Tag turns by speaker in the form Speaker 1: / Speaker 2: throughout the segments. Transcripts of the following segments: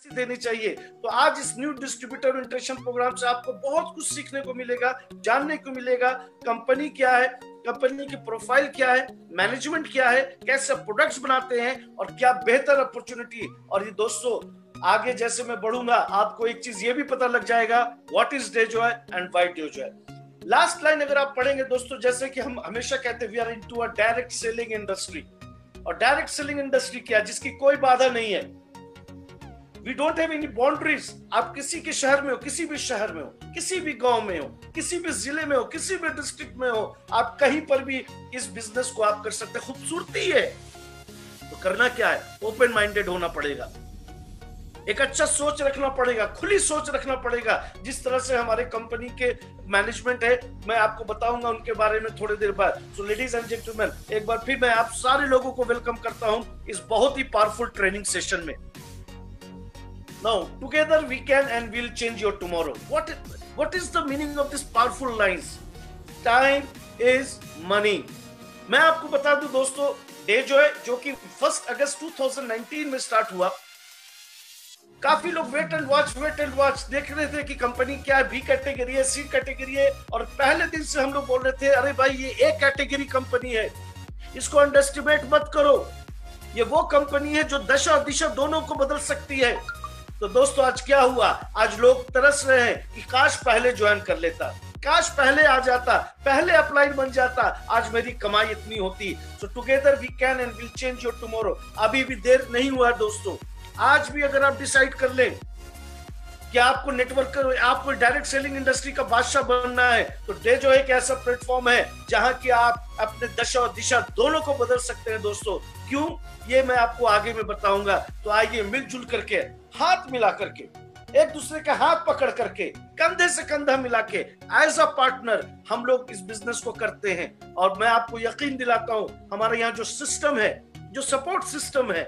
Speaker 1: देनी चाहिए। तो आज इस न्यू डिस्ट्रीब्यूटर इंटरेक्शन प्रोग्राम से आपको बहुत कुछ सीखने को मिलेगा, जानने को मिलेगा। कंपनी क्या है, कंपनी की प्रोफाइल क्या है, मैनेजमेंट क्या है, कैसे प्रोडक्ट्स बनाते हैं और क्या बेहतर अपॉर्चुनिटी। और ये दोस्तों आगे जैसे मैं बढ़ूंगा आपको एक चीज ये भी पता लग जाएगा, what is Dejoy and why Dejoy. Last line अगर आप पढ़ेंगे दोस्तों, जैसे कि हम हमेशा कहते हैं we are into a direct selling industry. और डायरेक्ट सेलिंग इंडस्ट्री क्या, जिसकी कोई बाधा नहीं है। We don't have any boundaries. आप किसी के शहर में हो, किसी भी शहर में हो, किसी भी गांव में हो, किसी भी जिले में हो, किसी भी डिस्ट्रिक्ट में हो, आप कहीं पर भी इस बिजनेस को आप कर सकते हैं। खूबसूरती है तो करना क्या है, ओपन माइंडेड होना पड़ेगा, एक अच्छा सोच रखना पड़ेगा, खुली सोच रखना पड़ेगा। जिस तरह से हमारे कंपनी के मैनेजमेंट है, मैं आपको बताऊंगा उनके बारे में थोड़ी देर बाद। सो लेडीज एंड जेंटलमैन, एक बार फिर मैं आप सारे लोगों को वेलकम करता हूं इस बहुत ही पावरफुल ट्रेनिंग सेशन में। Now, together we can and will change your tomorrow. What is the meaning of this powerful lines? Time is money. मैं आपको बता दूं दोस्तों, डेजॉय जो कि 1 अगस्त 2019 में स्टार्ट हुआ, काफी लोग वेट एंड वॉच देख रहे थे कि कंपनी क्या है, बी कैटेगरी है, सी कैटेगरी है। और पहले दिन से हम लोग बोल रहे थे अरे भाई ये ए कैटेगरी कंपनी है, इसको अंडरएस्टिमेट मत करो, ये वो कंपनी है जो दशा और दिशा दोनों को बदल सकती है। तो दोस्तों आज क्या हुआ, आज लोग तरस रहे हैं कि काश पहले ज्वाइन कर लेता, काश पहले आ जाता, पहले अपलाइन बन जाता, आज मेरी कमाई इतनी होती। So together we can and will change your tomorrow. अभी भी देर नहीं हुआ दोस्तों, आज भी अगर आप डिसाइड कर लें कि आपको नेटवर्क, आपको डायरेक्ट सेलिंग इंडस्ट्री का बादशाह बनना है, तो डेजॉय एक ऐसा प्लेटफॉर्म है जहां कि आप अपने दशा और दिशा दोनों को बदल सकते हैं दोस्तों। क्यों, ये मैं आपको आगे में बताऊंगा। तो आइए मिलजुल करके, हाथ मिला करके, एक दूसरे का हाथ पकड़ करके, कंधे से कंधा मिला के एज अ पार्टनर हम लोग इस बिजनेस को करते हैं। और मैं आपको यकीन दिलाता हूं, हमारे यहाँ जो सिस्टम है, जो सपोर्ट सिस्टम है,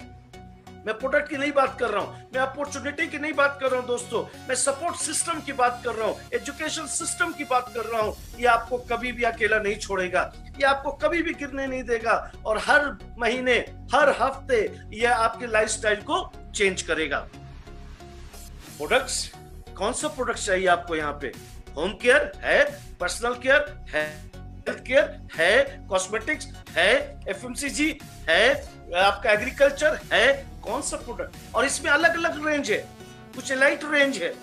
Speaker 1: मैं प्रोडक्ट की नहीं बात कर रहा हूं, मैं अपॉर्चुनिटी की नहीं बात कर रहा हूं दोस्तों, मैं सपोर्ट सिस्टम की बात कर रहा हूं, एजुकेशन सिस्टम की बात कर रहा हूं। ये आपको कभी भी अकेला नहीं छोड़ेगा, ये आपको कभी भी गिरने नहीं देगा, और हर महीने, हर हफ्ते ये आपके लाइफस्टाइल को चेंज करेगा। प्रोडक्ट्स, कौन सा प्रोडक्ट चाहिए आपको यहाँ पे? होम केयर है, पर्सनल केयर है, हेल्थ केयर है, कॉस्मेटिक्स है, एफएमसीजी है, आपका एग्रीकल्चर है, कौन सा प्रोडक्ट? और इसमें अलग अलग रेंज है, कुछ लाइट रेंज है,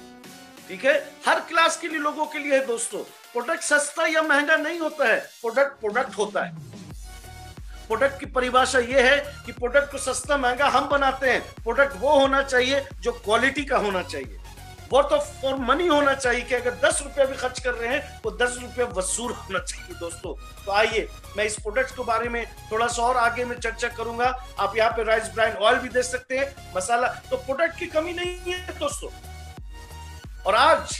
Speaker 1: ठीक है, हर क्लास के लिए, लोगों के लिए है दोस्तों। प्रोडक्ट सस्ता या महंगा नहीं होता है, प्रोडक्ट प्रोडक्ट होता है। प्रोडक्ट की परिभाषा यह है कि प्रोडक्ट को सस्ता महंगा हम बनाते हैं, प्रोडक्ट वो होना चाहिए जो क्वालिटी का होना चाहिए, वो तो फॉर मनी होना चाहिए कि अगर 10 रुपया भी खर्च कर रहे हैं तो 10 रुपया वसूल होना चाहिए दोस्तों। तो आइए मैं इस प्रोडक्ट के बारे में थोड़ा सा और आगे में चर्चा करूंगा। आप यहाँ पे राइस ब्राइन ऑयल भी दे सकते हैं, मसाला, तो प्रोडक्ट की कमी नहीं है दोस्तों। और आज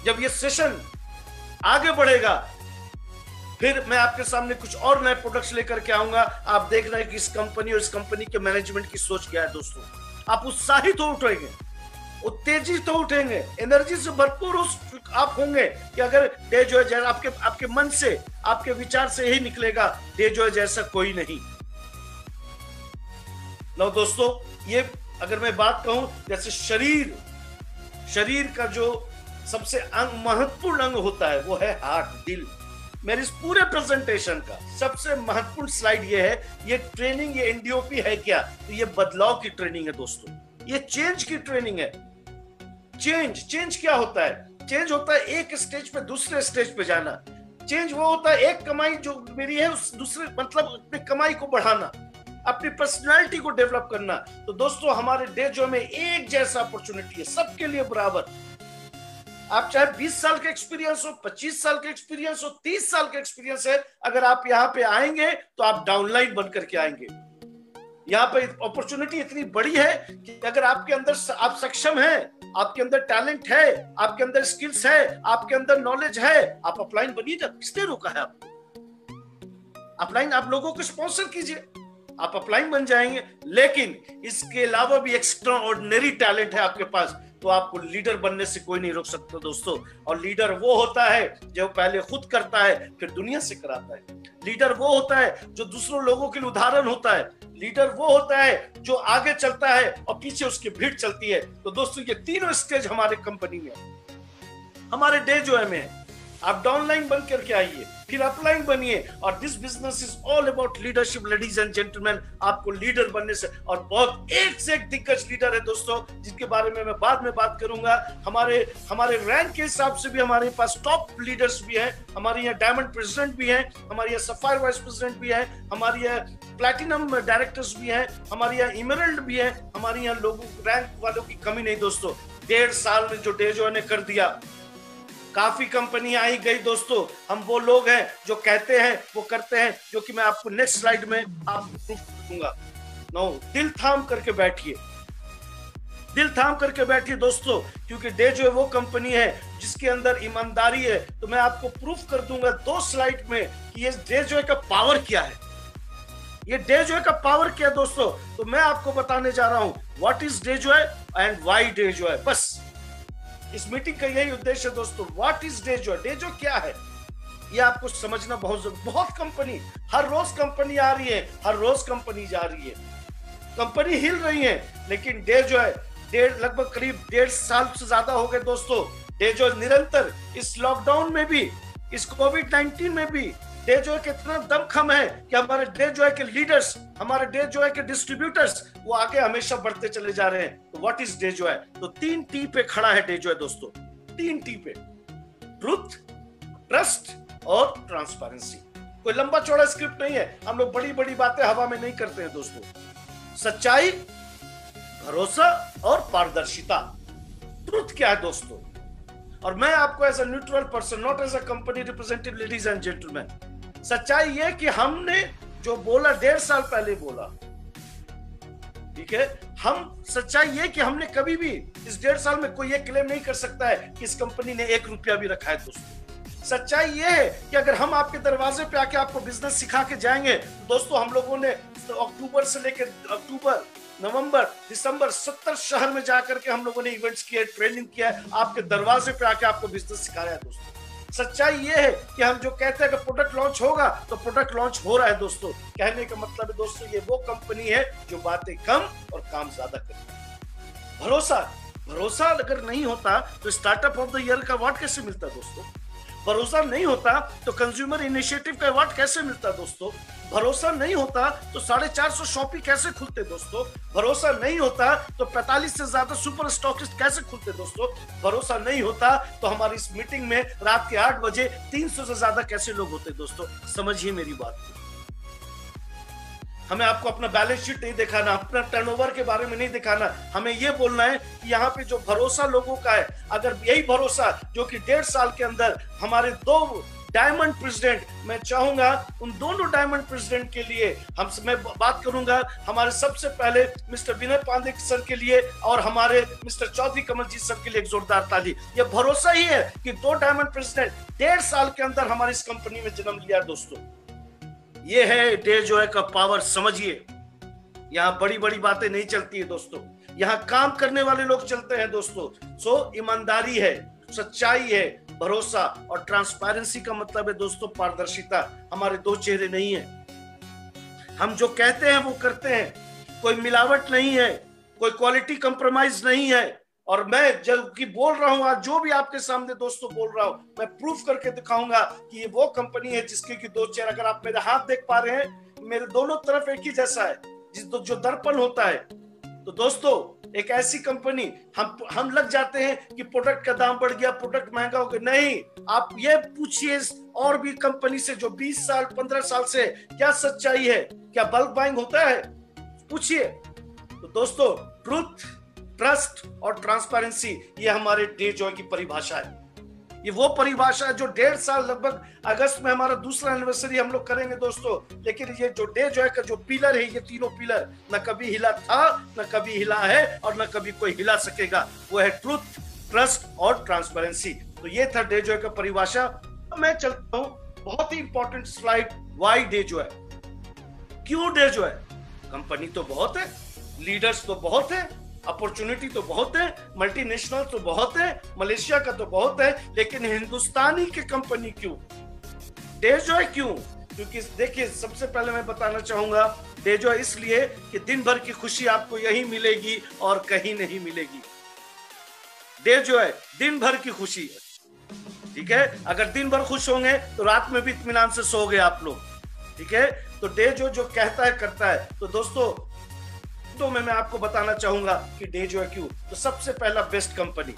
Speaker 1: जब ये सेशन आगे बढ़ेगा, फिर मैं आपके सामने कुछ और नए प्रोडक्ट्स लेकर के आऊंगा। आप देख रहे हैं कि इस कंपनी और इस कंपनी के मैनेजमेंट की सोच क्या है दोस्तों। आप उत्साहित हो उठेंगे, उत्तेजित तो उठेंगे, एनर्जी से भरपूर आप होंगे कि अगर डेजॉय जैसा, आपके मन से, आपके विचार से ही निकलेगा डेजॉय जैसा कोई नहीं। लो दोस्तों, ये अगर मैं बात कहूं, जैसे शरीर का जो सबसे महत्वपूर्ण अंग होता है वो है हार्ट, दिल। मेरे इस पूरे प्रेजेंटेशन का सबसे महत्वपूर्ण स्लाइड ये है, ये ट्रेनिंग, ये एनडीओपी है क्या? तो ये बदलाव की ट्रेनिंग है दोस्तों, ये चेंज की ट्रेनिंग है। चेंज क्या होता है? चेंज होता है एक स्टेज पे दूसरे स्टेज पे जाना। चेंज वो होता है एक कमाई जो मेरी है उस दूसरे, मतलब अपनी कमाई को बढ़ाना, अपनी पर्सनालिटी को डेवलप करना। तो दोस्तों हमारे डेजॉय में एक जैसा अपॉर्चुनिटी है, सबके लिए बराबर। आप चाहे 20 साल का एक्सपीरियंस हो, 25 साल का एक्सपीरियंस हो, 30 साल का एक्सपीरियंस है, अगर आप यहाँ पे आएंगे तो आप डाउनलाइन बन करके आएंगे। यहाँ पे अपॉर्चुनिटी इतनी बड़ी है कि अगर आपके अंदर, आप सक्षम हैं, आपके अंदर टैलेंट है, आपके अंदर स्किल्स है, आपके अंदर नॉलेज है, आप अपलाइन बनिए। किसने रोका है आपको? अपलाइन आप लोगों को स्पॉन्सर कीजिए, आप अपलाइन बन जाएंगे। लेकिन इसके अलावा भी एक्स्ट्रा ऑर्डिनरी टैलेंट है आपके पास, तो आपको लीडर बनने से कोई नहीं रोक सकता दोस्तों। और लीडर वो होता है जो पहले खुद करता है फिर दुनिया से कराता है। लीडर वो होता है जो दूसरों लोगों के लिए उदाहरण होता है। लीडर वो होता है जो आगे चलता है और पीछे उसकी भीड़ चलती है। तो दोस्तों ये तीनों स्टेज हमारे कंपनी में, हमारे डे जो है में, आप डाउनलाइन बन करके आइए, फिर अपलाइन बनिए। और this business is all about leadership ladies and gentleman. आपको लीडर बनने से, और बहुत एक से एक दिग्गज लीडर है दोस्तों जिनके बारे में मैं बाद में बात करूंगा। हमारे रैंक के हिसाब से भी हमारे पास टॉप लीडर्स भी हैं। हमारे यहाँ डायमंड प्रेसिडेंट भी हैं, हमारे यहाँ सफायर वाइस प्रेसिडेंट भी हैं, हमारे यहाँ प्लैटिनम डायरेक्टर्स भी हैं, हमारे यहाँ इमरल्ड भी हैं। हमारे यहाँ लोगों रैंक वालों की कमी नहीं दोस्तों। 1.5 साल में जो डेजो ने कर दिया, काफी कंपनी आई गई दोस्तों। हम वो लोग हैं जो कहते हैं वो करते हैं, जो कि मैं आपको नेक्स्ट स्लाइड में आपको प्रूफ दूंगा। नो, दिल थाम करके बैठिए, दिल थाम करके बैठिए दोस्तों, क्योंकि डेजो है वो कंपनी है जिसके अंदर ईमानदारी है। तो मैं आपको प्रूफ कर दूंगा 2 स्लाइड में कि ये डेजो का पावर क्या है। ये डेजो का पावर क्या है दोस्तों, तो मैं आपको बताने जा रहा हूं व्हाट इज डेजो एंड व्हाई डेजो है। बस इस मीटिंग का यही उद्देश्य है दोस्तों। व्हाट इज डेजो, डेजो क्या है, ये आपको समझना बहुत जरूरी। बहुत कंपनी, हर रोज कंपनी आ रही है, हर रोज कंपनी जा रही है, कंपनी हिल रही है, लेकिन डेजो है लगभग करीब 1.5 साल से ज्यादा हो गए दोस्तों। डेजो निरंतर इस लॉकडाउन में भी, इस कोविड-19 में भी डेजो के इतना दमखम है कि हमारे डेजो के लीडर्स, हमारे डेजो के डिस्ट्रीब्यूटर्स वो आगे हमेशा बढ़ते चले जा रहे हैं। तो व्हाट इज डेजो है, तो 3 टी पे खड़ा है डेजो है दोस्तों। 3 टी पे, ट्रुथ, ट्रस्ट और ट्रांसपेरेंसी। कोई लंबा चौड़ा स्क्रिप्ट नहीं है, हम लोग बड़ी बड़ी बातें हवा में नहीं करते हैं दोस्तों। सच्चाई, भरोसा और पारदर्शिता। ट्रुथ क्या है दोस्तों, और मैं आपको as a neutral person, not as a company representative, ladies and gentleman, सच्चाई ये कि हमने जो बोला 1.5 साल पहले बोला, ठीक है, हम सच्चाई ये कि हमने कभी भी इस 1.5 साल में कोई ये क्लेम नहीं कर सकता है कि इस कंपनी ने 1 रुपया भी रखा है दोस्तों। सच्चाई ये है कि अगर हम आपके दरवाजे पे आके आपको बिजनेस सिखा के जाएंगे, दोस्तों हम लोगों ने अक्टूबर से लेकर अक्टूबर, नवंबर, दिसंबर 70 शहर में जाकर के हम लोगों ने इवेंट्स किए, ट्रेनिंग किया है, आपके दरवाजे पे आके आपको बिजनेस सिखाया है दोस्तों। सच्चाई ये है कि हम जो कहते हैं कि प्रोडक्ट लॉन्च होगा तो प्रोडक्ट लॉन्च हो रहा है दोस्तों। कहने का मतलब है दोस्तों, ये वो कंपनी है जो बातें कम और काम ज्यादा करती है। भरोसा अगर नहीं होता तो स्टार्टअप ऑफ द ईयर का अवार्ड कैसे मिलता दोस्तों? भरोसा नहीं होता तो कंज्यूमर इनिशिएटिव का अवार्ड कैसे मिलता दोस्तों? भरोसा नहीं होता तो 450 शॉपी कैसे खुलते दोस्तों? भरोसा नहीं होता तो 45 से ज्यादा सुपर स्टॉकिस्ट कैसे खुलते दोस्तों? भरोसा नहीं होता तो हमारी इस मीटिंग में रात के 8 बजे 300 से ज्यादा कैसे लोग होते दोस्तों? समझिए मेरी बात को। हमें आपको अपना बैलेंस शीट नहीं दिखाना, अपना टर्नओवर के बारे में नहीं दिखाना, हमें यह बोलना है कि यहाँ पे जो भरोसा लोगों का है, अगर यही भरोसा जो कि 1.5 साल के अंदर हमारे 2 डायमंड प्रेसिडेंट, मैं चाहूंगा उन दोनों डायमंड प्रेसिडेंट के लिए मैं बात करूंगा, हमारे सबसे पहले मिस्टर विनय पांडे सर के लिए और हमारे मिस्टर चौधरी कमलजीत सर के लिए एक जोरदार ताली। ये भरोसा ही है कि 2 डायमंड प्रेसिडेंट 1.5 साल के अंदर हमारी इस कंपनी में जन्म लिया दोस्तों। ये है डेजो का पावर, समझिए। यहाँ बड़ी बड़ी बातें नहीं चलती है दोस्तों, यहाँ काम करने वाले लोग चलते हैं दोस्तों। सो ईमानदारी है, सच्चाई है, भरोसा और ट्रांसपेरेंसी का मतलब है दोस्तों पारदर्शिता। हमारे 2 चेहरे नहीं है, हम जो कहते हैं वो करते हैं, कोई मिलावट नहीं है, कोई क्वालिटी कंप्रोमाइज नहीं है। और मैं जब की बोल रहा हूं आज, जो भी आपके सामने दोस्तों बोल रहा हूं, मैं प्रूफ करके दिखाऊंगा कि ये वो कंपनी है जिसके की 2 चेहरे। अगर आप मेरे हाथ देख पा रहे हैं, मेरे दोनों तरफ एक ही जैसा है, जो दर्पण होता है। तो दोस्तों एक ऐसी कंपनी, हम लग जाते हैं कि प्रोडक्ट का दाम बढ़ गया, प्रोडक्ट महंगा हो गया। नहीं, आप ये पूछिए और भी कंपनी से जो 20 साल 15 साल से, क्या सच्चाई है, क्या बल्क बाइंग होता है, पूछिए। तो दोस्तों ट्रुथ, ट्रस्ट और ट्रांसपेरेंसी, ये हमारे डेजो की परिभाषा है। ये वो परिभाषा है जो 1.5 साल, लगभग अगस्त में हमारा 2रा एनिवर्सरी हम लोग करेंगे दोस्तों। लेकिन ये जो डेजो का जो पिलर है, ये तीनों पिलर न कभी हिला था, न कभी हिला है और न कभी कोई हिला सकेगा। वो है ट्रुथ, ट्रस्ट और ट्रांसपेरेंसी। तो ये था डेजो का परिभाषा। मैं चलता हूं बहुत ही इंपॉर्टेंट स्लाइड, व्हाई डेजो है, क्यों डेजो है। कंपनी तो बहुत है, लीडर्स तो बहुत है, अपॉर्चुनिटी तो बहुत है, मल्टीनेशनल तो बहुत है, मलेशिया का तो बहुत है, लेकिन हिंदुस्तानी की कंपनी क्यों, डेजॉय क्यों? क्योंकि देखिए, सबसे पहले मैं बताना चाहूंगा डेजॉय इसलिए कि दिन भर की खुशी आपको यही मिलेगी और कहीं नहीं मिलेगी। डेजॉय दिन भर की खुशी है, ठीक है। अगर दिन भर खुश होंगे तो रात में भी इत्मीनान से सोओगे आप लोग, ठीक है। तो डेजॉय जो कहता है करता है। तो दोस्तों, तो मैं आपको बताना चाहूंगा कि डेजॉय क्यों। तो सबसे पहला, बेस्ट कंपनी।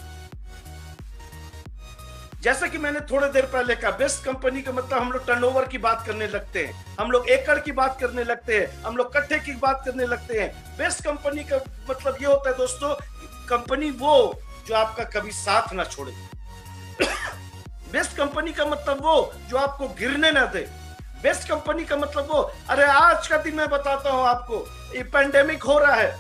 Speaker 1: जैसा कि मैंने थोड़ी देर पहले कहा, बेस्ट कंपनी का मतलब हम लोग टर्नओवर की बात करने लगते हैं, हम लोग एकड़ की बात करने लगते हैं, हम लोग कट्ठे की बात करने लगते हैं। बेस्ट कंपनी का मतलब ये होता है दोस्तों, कंपनी वो जो आपका कभी साथ ना छोड़े। बेस्ट कंपनी का मतलब वो जो आपको गिरने ना दे। बेस्ट कंपनी का मतलब वो, अरे आज का दिन मैं बताता हूं आपको, ये पेंडेमिक हो रहा है,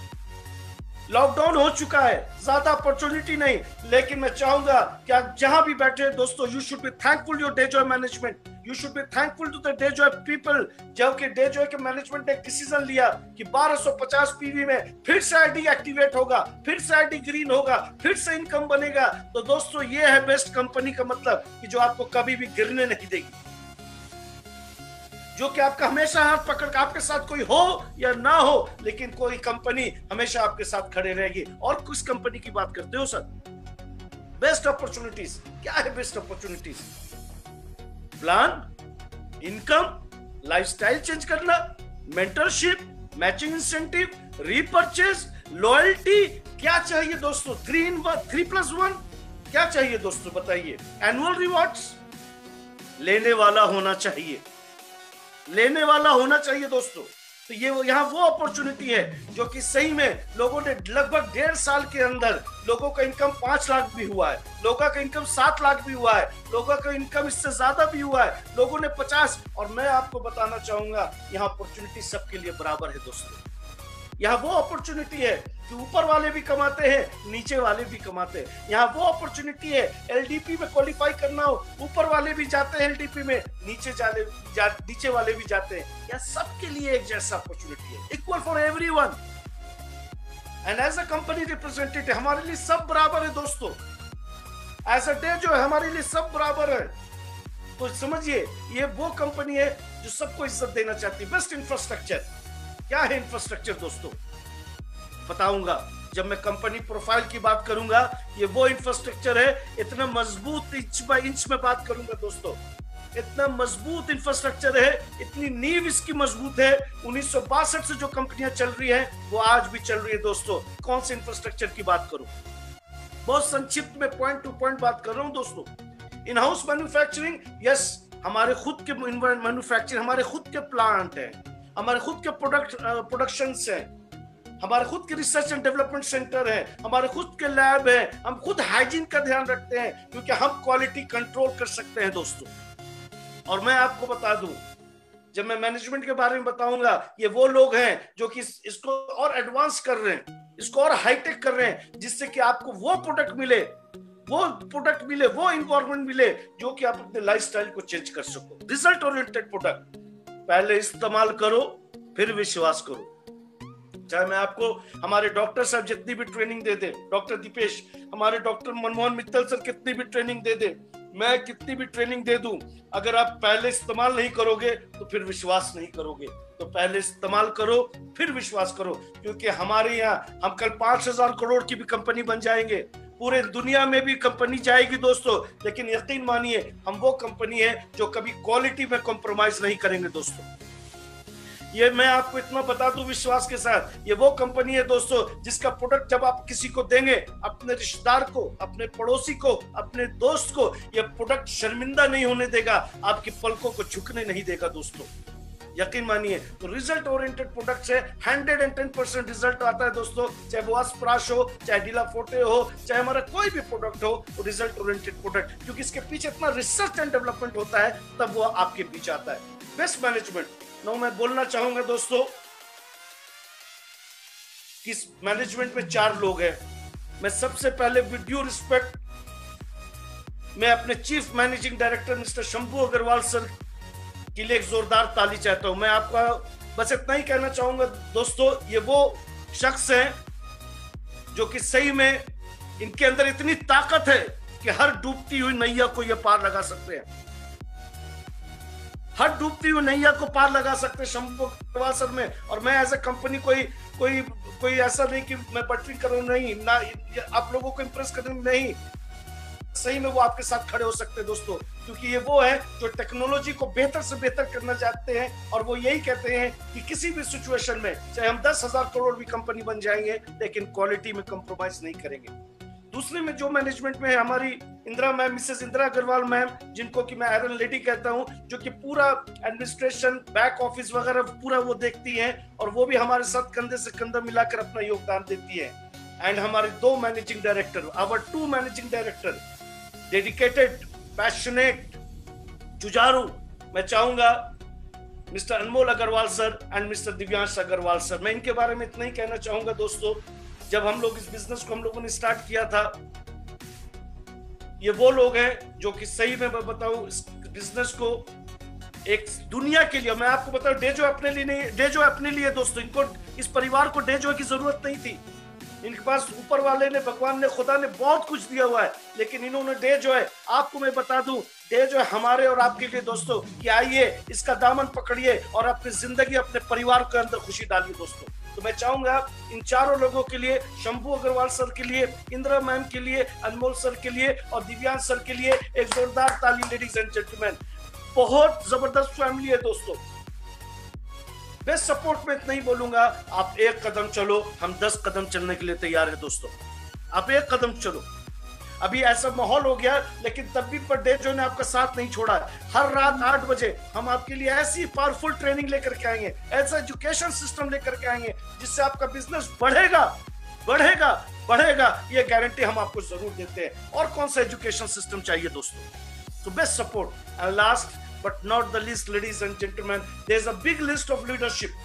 Speaker 1: लॉकडाउन हो चुका है, ज्यादा अपॉर्चुनिटी नहीं, लेकिन मैं चाहूंगा कि आप जहां भी बैठे दोस्तों, you should be thankful your Dejoy management, you should be thankful to the Dejoy people. जबकि डेजॉय के मैनेजमेंट ने डिसीजन लिया कि 1250 पीवी में फिर से आईडी एक्टिवेट होगा, फिर से आईडी ग्रीन होगा, फिर से इनकम बनेगा। तो दोस्तों, ये है बेस्ट कंपनी का मतलब, कि जो आपको कभी भी गिरने नहीं देगी, जो कि आपका हमेशा हाथ पकड़ के, आपके साथ कोई हो या ना हो, लेकिन कोई कंपनी हमेशा आपके साथ खड़े रहेगी। और किस कंपनी की बात करते हो सर? Best opportunities. क्या है best opportunities? Plan, income, lifestyle change करना, mentorship, matching incentive, repurchase, loyalty. क्या चाहिए दोस्तों? 3+1 क्या चाहिए दोस्तों, बताइए? Annual rewards. लेने वाला होना चाहिए, लेने वाला होना चाहिए दोस्तों। तो ये वो यहाँ वो अपॉर्चुनिटी है जो कि सही में लोगों ने लगभग 1.5 साल के अंदर, लोगों का इनकम 5 लाख भी हुआ है, लोगों का इनकम 7 लाख भी हुआ है, लोगों का इनकम इससे ज्यादा भी हुआ है, लोगों ने 50। और मैं आपको बताना चाहूंगा, यहाँ अपॉर्चुनिटी सबके लिए बराबर है दोस्तों। यहाँ वो अपॉर्चुनिटी है कि ऊपर वाले भी कमाते हैं, नीचे वाले भी कमाते हैं। यहाँ वो अपॉर्चुनिटी है, एलडीपी में क्वालिफाई करना हो, ऊपर वाले भी जाते हैं एलडीपी में, नीचे वाले भी जाते हैं। यह सबके लिए एक जैसा अपॉर्चुनिटी है, equal for everyone. And as a company representative हमारे लिए सब बराबर है दोस्तों। एज अ डे जो है हमारे लिए सब बराबर है। तो समझिए, ये वो कंपनी है जो सबको इज्जत देना चाहती है। Best infrastructure. क्या है इंफ्रास्ट्रक्चर दोस्तों? बताऊंगा जब मैं कंपनी प्रोफाइल की बात करूंगा। ये वो इंफ्रास्ट्रक्चर है, इतना मजबूत, इंच बाय इंच में बात करूंगा दोस्तों। इतना मजबूत इंफ्रास्ट्रक्चर है, इतनी नींव इसकी मजबूत है। 1962 से जो कंपनियां चल रही हैं वो आज भी चल रही है दोस्तों। कौन से इंफ्रास्ट्रक्चर की बात करूं? बहुत संक्षिप्त में पॉइंट टू पॉइंट बात कर रहा हूं दोस्तों। इन हाउस मैन्युफैक्चरिंग, यस, हमारे खुद के मैन्युफैक्चरिंग, हमारे खुद के प्लांट है, हमारे खुद के प्रोडक्शन है, हमारे खुद के रिसर्च एंड डेवलपमेंट सेंटर है, हमारे खुद के लैब है, हम खुद हाइजीन का ध्यान रखते हैं क्योंकि हम क्वालिटी कंट्रोल कर सकते हैं दोस्तों। और मैं आपको बता दूं, जब मैं मैनेजमेंट के बारे में बताऊंगा, ये वो लोग हैं जो कि इसको और एडवांस कर रहे हैं, इसको और हाईटेक कर रहे हैं, जिससे कि आपको वो प्रोडक्ट मिले, वो इन्वायरमेंट मिले जो कि आप अपने लाइफस्टाइल को चेंज कर सको। Result oriented product. पहले इस्तेमाल करो, फिर विश्वास करो। चाहे मैं आपको हमारे डॉक्टर साहब जितनी भी ट्रेनिंग दे दे, डॉक्टर दीपेश, हमारे डॉक्टर मनमोहन मित्तल सर कितनी भी ट्रेनिंग दे दे, मैं कितनी भी ट्रेनिंग दे दूं, अगर आप पहले इस्तेमाल नहीं करोगे तो फिर विश्वास नहीं करोगे। तो पहले इस्तेमाल करो, फिर विश्वास करो, क्योंकि हमारे यहाँ हम कल 5,000 करोड़ की भी कंपनी बन जाएंगे, पूरे दुनिया में भी कंपनी जाएगी दोस्तों। लेकिन यकीन मानिए, हम वो कंपनी है जो कभी क्वालिटी में कॉम्प्रोमाइज नहीं करेंगे दोस्तों। ये मैं आपको इतना बता दूं विश्वास के साथ, ये वो कंपनी है दोस्तों जिसका प्रोडक्ट जब आप किसी को देंगे, अपने रिश्तेदार को, अपने पड़ोसी को, अपने दोस्त को, ये प्रोडक्ट शर्मिंदा नहीं होने देगा, आपकी पलकों को झुकने नहीं देगा दोस्तों। यकीन मानिए। तो रिजल्ट ओरिएंटेड प्रोडक्ट से 110% रिजल्ट आता है दोस्तों। चाहे वो अस्प्राश हो, चाहे डीला फोर्टे हो, चाहे हमारा कोई भी प्रोडक्ट हो, वो रिजल्ट ओरिएंटेड प्रोडक्ट, क्योंकि इसके पीछे इतना रिसर्च एंड डेवलपमेंट होता है, तब वो आपके बीच आता है। Best management. नो, मैं बोलना चाहूंगा दोस्तों कि इस मैनेजमेंट में 4 लोग हैं। मैं सबसे पहले विद ड्यू रिस्पेक्ट मैं अपने chief managing director mister Shambhu Agarwal sir के लिए एक जोरदार ताली चाहता हूं। मैं आपका बस इतना ही कहना चाहूंगा दोस्तों, ये वो शख्स हैं जो कि सही में इनके अंदर इतनी ताकत है कि हर डूबती हुई नैया को ये पार लगा सकते हैं, हर डूबती हुई नैया को पार लगा सकते हैं शंभू अग्रवाल सर में। और मैं एज ए कंपनी कोई ऐसा नहीं कि मैं बटरिंग कर रहा हूं, नहीं ना, आप लोगों को इंप्रेस करने में नहीं, सही में वो आपके साथ खड़े हो सकते हैं दोस्तों, क्योंकि ये वो है जो टेक्नोलॉजी को बेहतर से बेहतर करना चाहते हैं। और वो यही कहते हैं कि किसी भी सिचुएशन में चाहे हम 10,000 करोड़ भी कंपनी बन जाएंगे, लेकिन क्वालिटी में कंप्रोमाइज नहीं करेंगे। दूसरे में जो मैनेजमेंट में है हमारी Indira ma'am, missus Indira Agarwal ma'am, जिनको कि मैं आयरन लेडी कहता हूं, जो कि पूरा एडमिनिस्ट्रेशन, बैक ऑफिस वगैरह पूरा वो देखती हैं, और वो भी हमारे साथ कंधे से कंधा मिलाकर अपना योगदान देती है। एंड हमारे 2 managing director, our 2 managing director, dedicated, passionate, जुझारू, मैं चाहूंगा mister Anmol Agarwal sir and mister Divyansh Agarwal sir. मैं इनके बारे में इतना ही कहना चाहूंगा दोस्तों, जब हम लोग इस बिजनेस को हम लोगों ने स्टार्ट किया था, ये वो लोग हैं जो कि सही में मैं बताऊं इस बिजनेस को एक दुनिया के लिए, मैं आपको बताऊं डेजो अपने लिए नहीं, डेजो अपने लिए दोस्तों, इनको इस परिवार को डेजो की जरूरत नहीं थी। इनके पास ऊपर वाले ने, भगवान ने, खुदा ने बहुत कुछ दिया हुआ है, लेकिन इन्होंने डे जो है, आपको मैं बता दूं, डे जो है हमारे और आपके लिए दोस्तों, कि आइए इसका दामन पकड़िए और अपनी जिंदगी, अपने परिवार के अंदर खुशी डालिए दोस्तों। तो मैं चाहूंगा इन चारों लोगों के लिए, शंभू अग्रवाल सर के लिए, इंदिरा मैम के लिए, अनमोल सर के लिए और दिव्यांश सर के लिए एक जोरदार ताली। लेडीज एंड जेंटलमैन, बहुत जबरदस्त फैमिली है दोस्तों। बेस्ट सपोर्ट में इतना ही बोलूंगा, आप एक कदम चलो, हम 10 कदम चलने के लिए तैयार है दोस्तों। आप एक कदम चलो। अभी ऐसा माहौल हो गया, लेकिन तब भी पर डे जो ने आपका साथ नहीं छोड़ा। हर रात 8 बजे हम आपके लिए ऐसी पावरफुल ट्रेनिंग लेकर के आएंगे, ऐसा एजुकेशन सिस्टम लेकर के आएंगे, जिससे आपका बिजनेस बढ़ेगा बढ़ेगा बढ़ेगा, ये गारंटी हम आपको जरूर देते हैं। और कौन सा एजुकेशन सिस्टम चाहिए दोस्तों? तो best support. And last but not the least, ladies and gentlemen, there's a big list of leadership.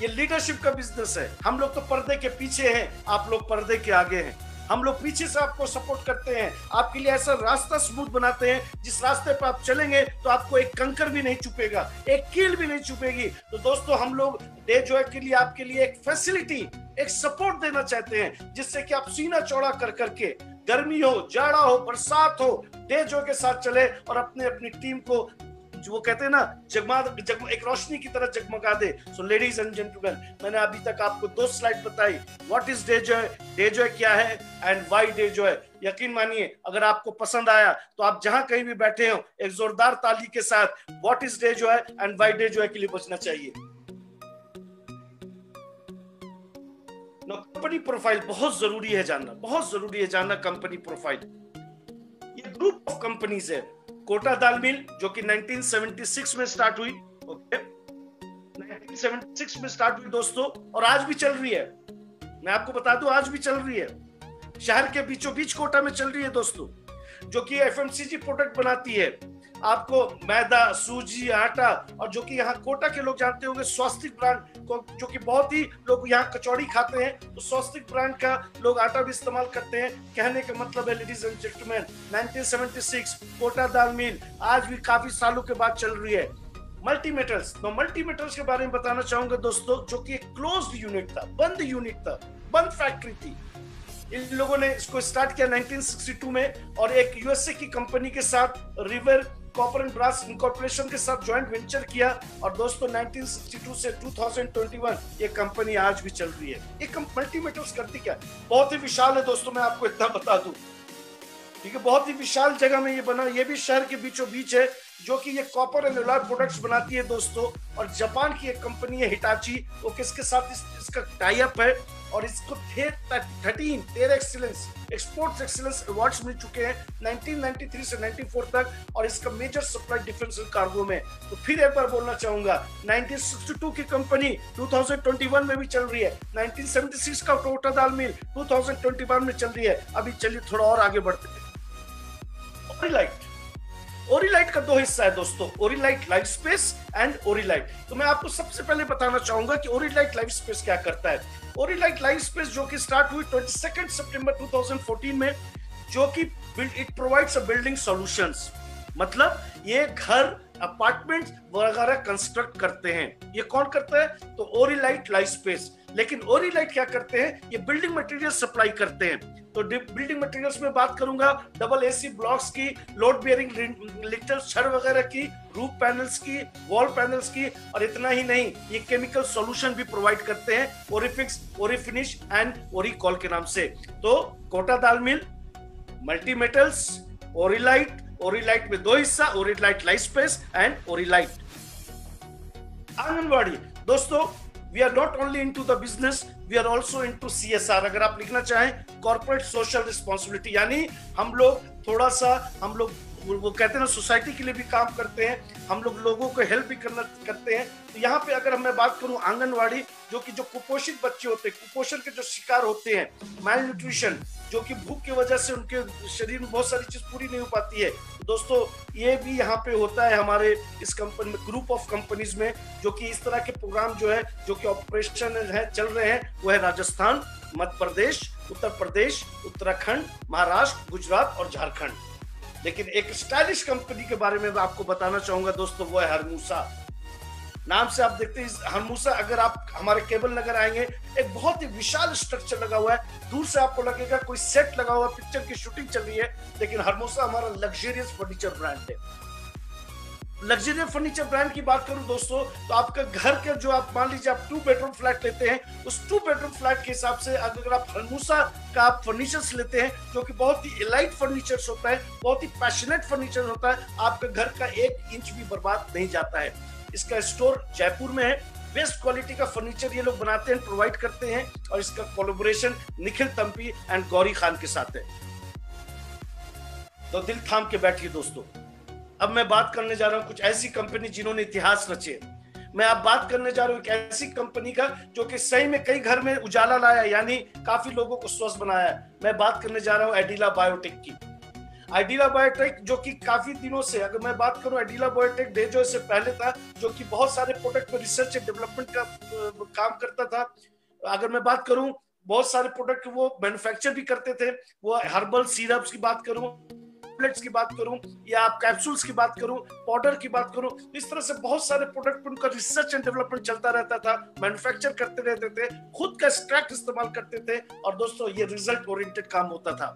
Speaker 1: ये लीडरशिप का बिजनेस है। हम लोग तो पर्दे के पीछे हैं, आप लोग पर्दे के आगे हैं। हम लोग पीछे से आपको सपोर्ट करते हैं, आपके लिए ऐसा रास्ता स्मूथ बनाते हैं, जिस रास्ते पर आप चलेंगे तो आपको एक कंकर भी नहीं चुपेगा, एक कील भी नहीं चुपेगी। तो दोस्तों, हम लोग डे जॉय के लिए आपके लिए एक फैसिलिटी, एक सपोर्ट देना चाहते हैं, जिससे कि आप सीना चौड़ा कर करके, गर्मी हो, जाड़ा हो, बरसात हो, डे जॉय के साथ चले और अपनी टीम को, जो वो कहते हैं ना, जगमग एक रोशनी की तरह जगमगा दे। सो लेडीज एंड जेंटलमैन, मैंने अभी तक आपको 2 स्लाइड बताई, what is day Joy, day Joy क्या है एंड व्हाई डे जॉय। यकीन मानिए, अगर आपको पसंद आया तो आप जहां कहीं भी बैठे हो, एक जोरदार ताली के साथ what is day Joy and why day Joy के लिए बचना चाहिए। कंपनी प्रोफाइल बहुत जरूरी है जानना, बहुत जरूरी है जानना कंपनी प्रोफाइल। ये ग्रुप ऑफ कंपनीज है। कोटा दाल मिल, जो कि 1976 में स्टार्ट हुई, ओके, 1976 में स्टार्ट हुई दोस्तों, और आज भी चल रही है। मैं आपको बता दूं, आज भी चल रही है, शहर के बीचों बीच कोटा में चल रही है दोस्तों, जो कि एफएमसीजी प्रोडक्ट बनाती है। आपको मैदा, सूजी, आटा, और जो कि यहाँ कोटा के लोग जानते होंगे स्वास्तिक ब्रांड को, जो कि बहुत ही लोग यहाँ कचौड़ी खाते हैं, तो स्वास्तिक ब्रांड का लोग आटा भी इस्तेमाल करते हैं। कहने का मतलब है ladies and gentleman, 1976 Kota Dal मिल आज भी काफी सालों के बाद चल रही है। मल्टी मेटल्स, तो मल्टी मेटल्स के बारे में बताना चाहूंगा दोस्तों, जो कि एक क्लोज्ड यूनिट था, बंद यूनिट था, बंद फैक्ट्री थी। इन लोगों ने इसको स्टार्ट किया 1962 में, और एक यूएसए की कंपनी के साथ, river copper and brass incorporation के साथ ज्वाइंट वेंचर किया। और दोस्तों 1962 से 2021 ये कंपनी आज भी चल रही है। ये मल्टी मेटल्स करती क्या, बहुत ही विशाल है दोस्तों, मैं आपको इतना बता दूं, ठीक है, बहुत ही विशाल जगह में ये बना, ये भी शहर के बीचों बीच है, जो कि ये कॉपर एंड एलॉय प्रोडक्ट्स बनाती है दोस्तों। और जापान की एक कंपनी है हिटाची, वो किसके साथ इसका टाई अप है, और इसको 13 एक्सीलेंस, एक्सपोर्ट्स एक्सीलेंस अवार्ड्स मिल चुके हैं 1993 से 94 तक, और इसका major supply defence and cargo में। तो फिर एक बार बोलना चाहूंगा, 1962 की कंपनी 2021 में भी चल रही है, 1976 का कोटा दाल मिल 2021 में चल रही है। अभी चलिए थोड़ा और आगे बढ़ते हैं। ओरिलाइट का 2 हिस्सा है दोस्तों, ओरिलाइट लाइफ स्पेस एंड ओरिलाइट। तो मैं आपको सबसे पहले बताना चाहूंगा कि ओरिलाइट लाइफ स्पेस क्या करता है। ओरिलाइट लाइफ स्पेस, जो कि स्टार्ट हुई 22 सितंबर 2014 में, जो कि it provides a building solutions, मतलब ये घर अपार्टमेंट्स वगैरह कंस्ट्रक्ट करते हैं। ये कौन करता है? तो ओरिलाइट लाइस्पेस। लेकिन ओरिलाइट क्या करते हैं? ये बिल्डिंग मटेरियल सप्लाई करते हैं। तो बिल्डिंग मटेरियल्स में बात करूंगा, डबल एसी ब्लॉक्स की, लोड बियरिंग लिंटल छड़ वगैरह की, रूफ पैनल्स की, वॉल पैनल्स की, और इतना ही नहीं, ये केमिकल सॉल्यूशन भी प्रोवाइड करते हैं ओरिफिक्स, ओरिफिनिश एंड ओरिकॉल के नाम से। तो Kota Dal mill, multi metals, ओरिलाइट, ओरिलाइट में दो हिस्सा, ओरिलाइट लाइस्पेस एंड ओरिलाइट। आंगनवाड़ी दोस्तों, we are not only into the business, we are also into CSR। अगर आप लिखना चाहें कॉर्पोरेट सोशल रिस्पॉन्सिबिलिटी, यानी हम लोग थोड़ा सा, हम लोग वो कहते हैं ना, सोसाइटी के लिए भी काम करते हैं, हम लोग लोगों को हेल्प भी करते हैं। तो यहाँ पे अगर मैं बात करूं आंगनवाड़ी, जो कि जो कुपोषित बच्चे होते हैं, कुपोषण के जो शिकार होते हैं, माल न्यूट्रिशन, जो कि भूख की वजह से उनके शरीर में बहुत सारी चीज पूरी नहीं हो पाती है, दोस्तों ये भी यहाँ पे होता है हमारे इस कंपनी में, ग्रुप ऑफ कंपनीज में, जो कि इस तरह के प्रोग्राम जो है, जो कि ऑपरेशन है चल रहे हैं, वो है राजस्थान, मध्य प्रदेश, उत्तर प्रदेश, उत्तराखंड, महाराष्ट्र, गुजरात और झारखंड। लेकिन एक स्टाइलिश कंपनी के बारे में मैं आपको बताना चाहूंगा दोस्तों, वो है हरमूसा। नाम से आप देखते हैं हरमूसा, अगर आप हमारे केबल नगर आएंगे, एक बहुत ही विशाल स्ट्रक्चर लगा हुआ है, दूर से आपको लगेगा कोई सेट लगा हुआ, पिक्चर की शूटिंग चल रही है, लेकिन हरमूसा हमारा लग्जरियस फर्नीचर ब्रांड है। लग्जरियस फर्नीचर ब्रांड की बात करूं दोस्तों, तो आपका घर के जो, आप मान लीजिए आप 2 बेडरूम फ्लैट लेते हैं, उस 2 बेडरूम फ्लैट के हिसाब से अगर आप हरमूसा का आप फर्नीचर्स लेते हैं, जो कि बहुत ही एलाइट फर्नीचर्स होता है, बहुत ही पैशनेट फर्नीचर होता है, आपके घर का 1 इंच भी बर्बाद नहीं जाता है। इसका स्टोर जयपुर में है, बेस्ट क्वालिटी का फर्नीचर ये लोग बनाते हैं, प्रोवाइड करते हैं, और इसका कोलैबोरेशन निखिल तंपी एंड गौरी खान के साथ है। तो दिल थाम के बैठिए दोस्तों। अब मैं बात करने जा रहा हूं कुछ ऐसी कंपनी जिन्होंने इतिहास रचे। मैं अब बात करने जा रहा हूं एक ऐसी कंपनी का जो कि सही में कई घर में उजाला लाया, यानी काफी लोगों को स्वस्थ बनाया। मैं बात करने जा रहा हूं एडिला बायोटेक की। एडिला बायोटेक जो कि काफी दिनों से, अगर मैं बात करूं, एडिला बायोटेक डेजो से पहले था, जो कि बहुत सारे प्रोडक्ट पर रिसर्च एंड डेवलपमेंट का काम करता था। अगर मैं बात करूं, बहुत सारे प्रोडक्ट वो मैन्युफैक्चर भी करते थे। वो हर्बल सिरप्स की बात करूं, की बात करूं, या आप कैप्सूल्स की बात करूं, पाउडर की बात करूं, इस तरह से बहुत सारे प्रोडक्ट पर उनका रिसर्च एंड डेवलपमेंट चलता रहता था, मैन्युफैक्चर करते रहते थे, खुद का एक्सट्रैक्ट इस्तेमाल करते थे, और दोस्तों ये रिजल्ट ओरिएंटेड काम होता था।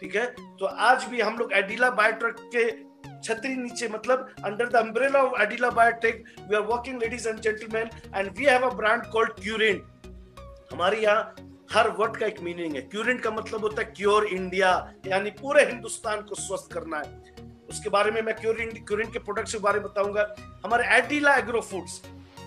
Speaker 1: ठीक है, तो आज भी हम लोग एडिला बायोटेक के छतरी नीचे, मतलब under the umbrella of Edila Biotech, we are working ladies and gentlemen, and we have a brand called Curen. हमारे यहाँ हर वर्ड का एक मीनिंग है। क्यूरेंट का मतलब होता है क्योर इंडिया, यानी पूरे हिंदुस्तान को स्वस्थ करना है। उसके बारे में मैं क्यूरेंट के प्रोडक्ट्स के बारे में बताऊंगा। हमारे एडिला एग्रो फूड्स,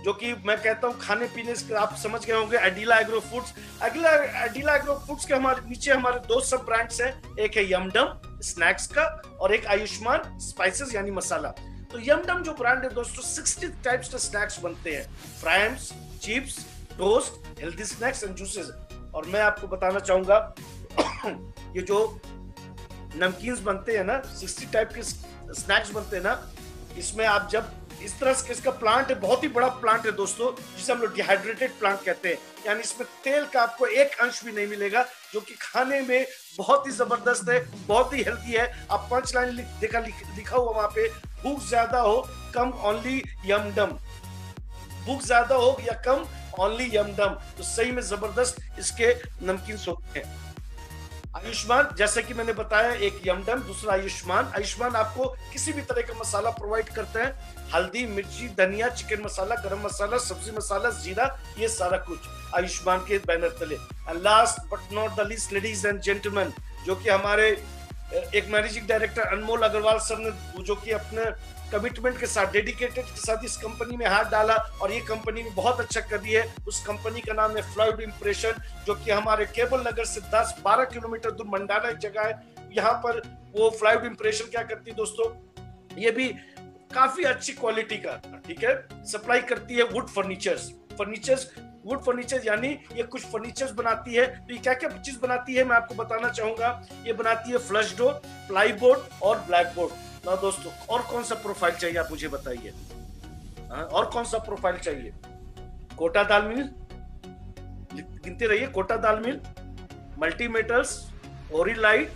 Speaker 1: जो कि मैं कहता हूं खाने पीने से आप समझ गए होंगे, एडिला एग्रो फूड्स। एडिला एग्रो फूड्स के हमारे नीचे हमारे 2 सब ब्रांड्स हैं, एक है यमडम स्नैक्स का, और एक आयुष्मान स्पाइसेस यानी मसाला। तो यमडम जो ब्रांड है दोस्तों, 60 टाइप्स के स्नैक्स बनते हैं, fryums, chips, toast, healthy snacks and juices. और मैं आपको बताना चाहूंगा ये जो नमकीन्स बनते हैं ना, 60 टाइप के स्नैक्स बनते हैं ना, इसमें आप जब इस तरह से, इसका प्लांट है, बहुत ही बड़ा प्लांट है दोस्तों, जिसे हम लोग डिहाइड्रेटेड प्लांट कहते हैं, यानी इसमें तेल का आपको 1 अंश भी नहीं मिलेगा, जो कि खाने में बहुत ही जबरदस्त है, बहुत ही हेल्दी है। आप 5 लाइन लिखा हुआ वहां पे, भूख ज्यादा हो कम ओनली यमडम, भूख ज्यादा हो या कम ओनली यमडम। तो सही में जबरदस्त इसके नमकीन होते हैं। आयुष्मान, जैसे कि मैंने बताया, एक यमडम, दूसरा आयुष्मान। आयुष्मान आपको किसी भी तरह का मसाला प्रोवाइड करते हैं, हल्दी, मिर्ची, धनिया, चिकन मसाला, गरम मसाला, सब्जी मसाला, जीरा, ये सारा कुछ आयुष्मान के बैनर तले। And last but not the least, ladies and gentleman, जो कि हमारे एक मैनेजिंग डायरेक्टर अनमोल अग्रवाल सर ने, जो कि अपने कमिटमेंट के साथ, डेडिकेटेड के साथ इस कंपनी में हाथ डाला, और ये कंपनी में बहुत अच्छा कर रही है। उस कंपनी का नाम है फ्लूइड इंप्रेशन, जो कि हमारे केबल नगर से 10-12 किलोमीटर दूर मंडाला एक जगह है। यहाँ पर वो फ्लूइड इंप्रेशन क्या करती है दोस्तों, ये भी काफी अच्छी क्वालिटी का, ठीक है, सप्लाई करती है वुड फर्नीचर्स, वुड फर्नीचर, यानी ये कुछ फर्नीचर्स बनाती है। तो ये क्या क्या चीज बनाती है मैं आपको बताना चाहूंगा। ये बनाती है फ्लश डोर, प्लाईबोर्ड और ब्लैक बोर्ड। ना दोस्तों, और कौन सा प्रोफाइल चाहिए आप मुझे बताइए, और कौन सा प्रोफाइल चाहिए? कोटा दाल मिल, गिनते रहिए, Kota Dal mill, multi metals, ओरिलाइट,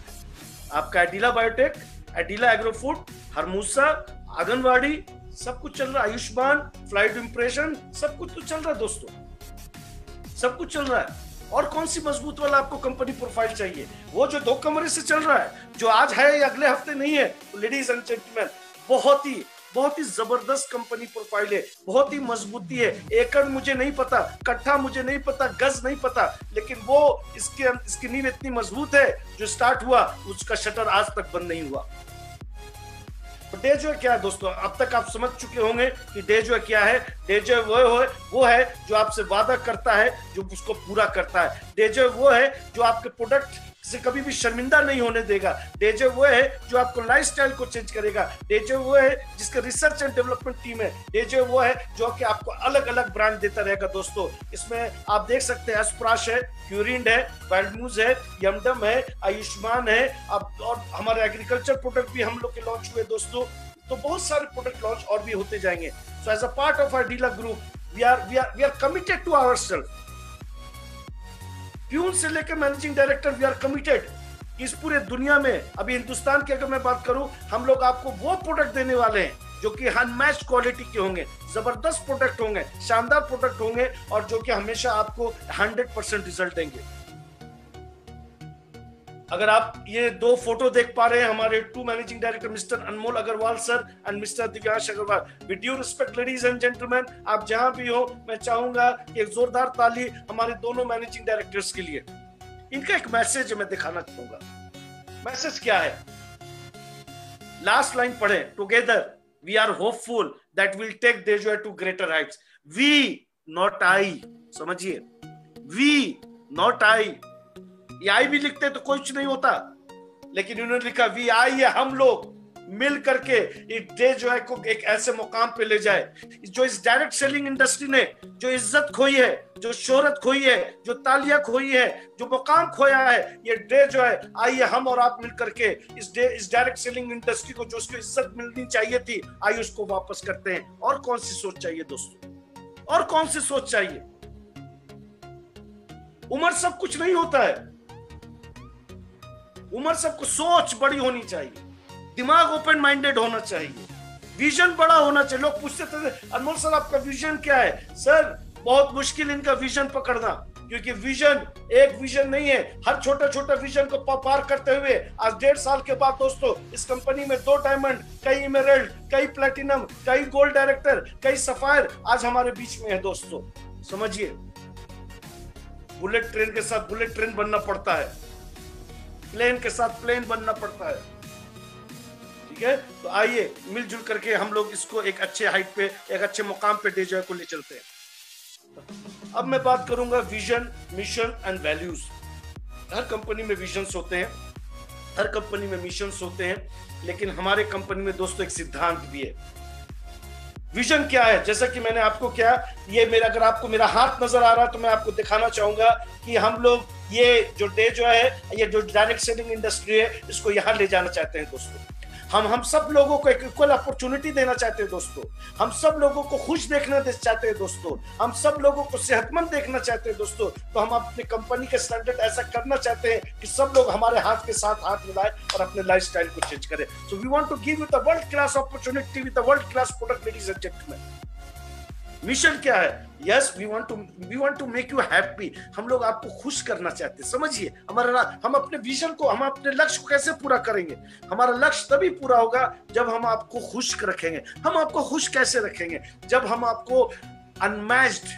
Speaker 1: आपका एडिला बायोटेक, एडिला एग्रो फूड, हरमूसा, आंगनवाड़ी, सब कुछ चल रहा है, आयुष्मान, फ्लाइट इंप्रेशन, सब कुछ तो चल रहा है दोस्तों, सब कुछ चल रहा है। और कौन सी मजबूत वाला आपको कंपनी प्रोफाइल चाहिए? वो जो 2 कमरे से चल रहा है, जो आज है या अगले हफ्ते नहीं है। तो लेडीज एंड जेंटलमैन, बहुत ही जबरदस्त कंपनी प्रोफाइल है, बहुत ही मजबूती है। एकड़ मुझे नहीं पता, कट्ठा मुझे नहीं पता, गज नहीं पता, लेकिन वो इसकी नींव इतनी मजबूत है, जो स्टार्ट हुआ उसका शटर आज तक बंद नहीं हुआ। तो डे जो है क्या है दोस्तों, अब तक आप समझ चुके होंगे कि डे जो है क्या है। डे जो वो है जो आपसे वादा करता है, जो उसको पूरा करता है। डे जो वो है जो आपके प्रोडक्ट से कभी भी शर्मिंदा नहीं होने देगा। डे जो वो है जो आपको लाइफस्टाइल को चेंज करेगा। डे जो वो है जिसका रिसर्च एंड डेवलपमेंट टीम है। डे जो वो है जो कि आपको अलग अलग ब्रांड देता रहेगा दोस्तों। इसमें आप देख सकते हैं एस्प्राश है, क्यूरिंड है, वेल्डमूज है, यमडम है, आयुष्मान है, अब और हमारे एग्रीकल्चर प्रोडक्ट भी हम लोग के लॉन्च हुए दोस्तों। तो बहुत सारे प्रोडक्ट लॉन्च और भी होते जाएंगे। So as a part of our dealer group we are committed to ourself. Peon से लेकर managing director we are committed. इस पूरे दुनिया में, अभी हिंदुस्तान की अगर मैं बात करूं, हम लोग आपको वो प्रोडक्ट देने वाले हैं जो कि अनमैच्ड क्वालिटी के होंगे, जबरदस्त प्रोडक्ट होंगे, शानदार प्रोडक्ट होंगे, और जो कि हमेशा आपको 100% रिजल्ट देंगे। अगर आप ये 2 फोटो देख पा रहे हैं, हमारे 2 managing director mister Anmol Agarwal sir and mister Divyansh Agarwal. With due respect ladies and gentleman, आप जहां भी हो, मैं चाहूंगा कि एक जोरदार ताली हमारे दोनों मैनेजिंग डायरेक्टर्स के लिए। इनका एक मैसेज मैं दिखाना चाहूंगा। मैसेज क्या है? लास्ट लाइन पढ़े, together we are hopeful that will take Dejoy to greater heights. We not I, समझिए, वी नॉट आई। ये आई भी लिखते तो कुछ नहीं होता, लेकिन उन्होंने लिखा वी आई है, हम लोग मिल करके इस डे जो है को एक ऐसे मुकाम पे ले जाए। जो इस डायरेक्ट सेलिंग इंडस्ट्री ने जो इज्जत खोई है, जो शोहरत खोई है, जो तालियां खोई है, जो मुकाम खोया है, ये डे जो है, आइए हम और आप मिल करके इस डायरेक्ट सेलिंग इंडस्ट्री को जो उसको इज्जत मिलनी चाहिए थी, आइए उसको वापस करते हैं। और कौन सी सोच चाहिए दोस्तों, और कौन सी सोच चाहिए? उम्र सब कुछ नहीं होता है, उम्र सबको सोच बड़ी होनी चाहिए, दिमाग ओपन माइंडेड होना चाहिए, विजन बड़ा होना चाहिए। लोग पूछते थे अनमोल सर आपका विजन क्या है? सर बहुत मुश्किल इनका विजन पकड़ना, क्योंकि विजन एक विजन नहीं है। हर छोटा छोटा विजन को पार करते हुए आज 1.5 साल के बाद दोस्तों इस कंपनी में 2 डायमंड, कई इमेरल्ड, कई प्लेटिनम, कई गोल्ड डायरेक्टर, कई सफायर आज हमारे बीच में है दोस्तों। समझिए, बुलेट ट्रेन के साथ बुलेट ट्रेन बनना पड़ता है, प्लेन के साथ प्लेन बनना पड़ता है, ठीक है? तो आइए मिलजुल करके हम लोग इसको एक अच्छे हाइट पे, एक अच्छे मुकाम पे डेजॉय को ले चलते हैं। अब मैं बात करूंगा vision, mission and values. Her company में विजन्स होते हैं, हर कंपनी में मिशंस होते हैं, लेकिन हमारे कंपनी में दोस्तों एक सिद्धांत भी है। विजन क्या है? जैसा कि मैंने आपको क्या, ये मेरा, अगर आपको मेरा हाथ नजर आ रहा है तो मैं आपको दिखाना चाहूंगा कि हम लोग ये जो डे जो है, ये जो डायरेक्ट सेलिंग इंडस्ट्री है, इसको यहां ले जाना चाहते हैं दोस्तों। हम सब लोगों को एक इक्वल अपॉर्चुनिटी देना चाहते हैं दोस्तों। हम सब लोगों को खुश देखना चाहते हैं दोस्तों। हम सब लोगों को सेहतमंद देखना चाहते हैं दोस्तों। तो हम अपनी कंपनी के स्टैंडर्ड ऐसा करना चाहते हैं कि सब लोग हमारे हाथ के साथ हाथ मिलाएं और अपने लाइफस्टाइल को चेंज करें। So we want to give you the world class opportunity with the world class product, ladies and gentleman. Mission क्या है? Yes, we want to make you happy. हम लोग आपको खुश करना चाहते हैं। समझिए, हम अपने विजन को, हम अपने लक्ष्य को कैसे पूरा करेंगे? हमारा लक्ष्य तभी पूरा होगा जब हम आपको खुश रखेंगे। हम आपको खुश कैसे रखेंगे? जब हम आपको अनमैच्ड,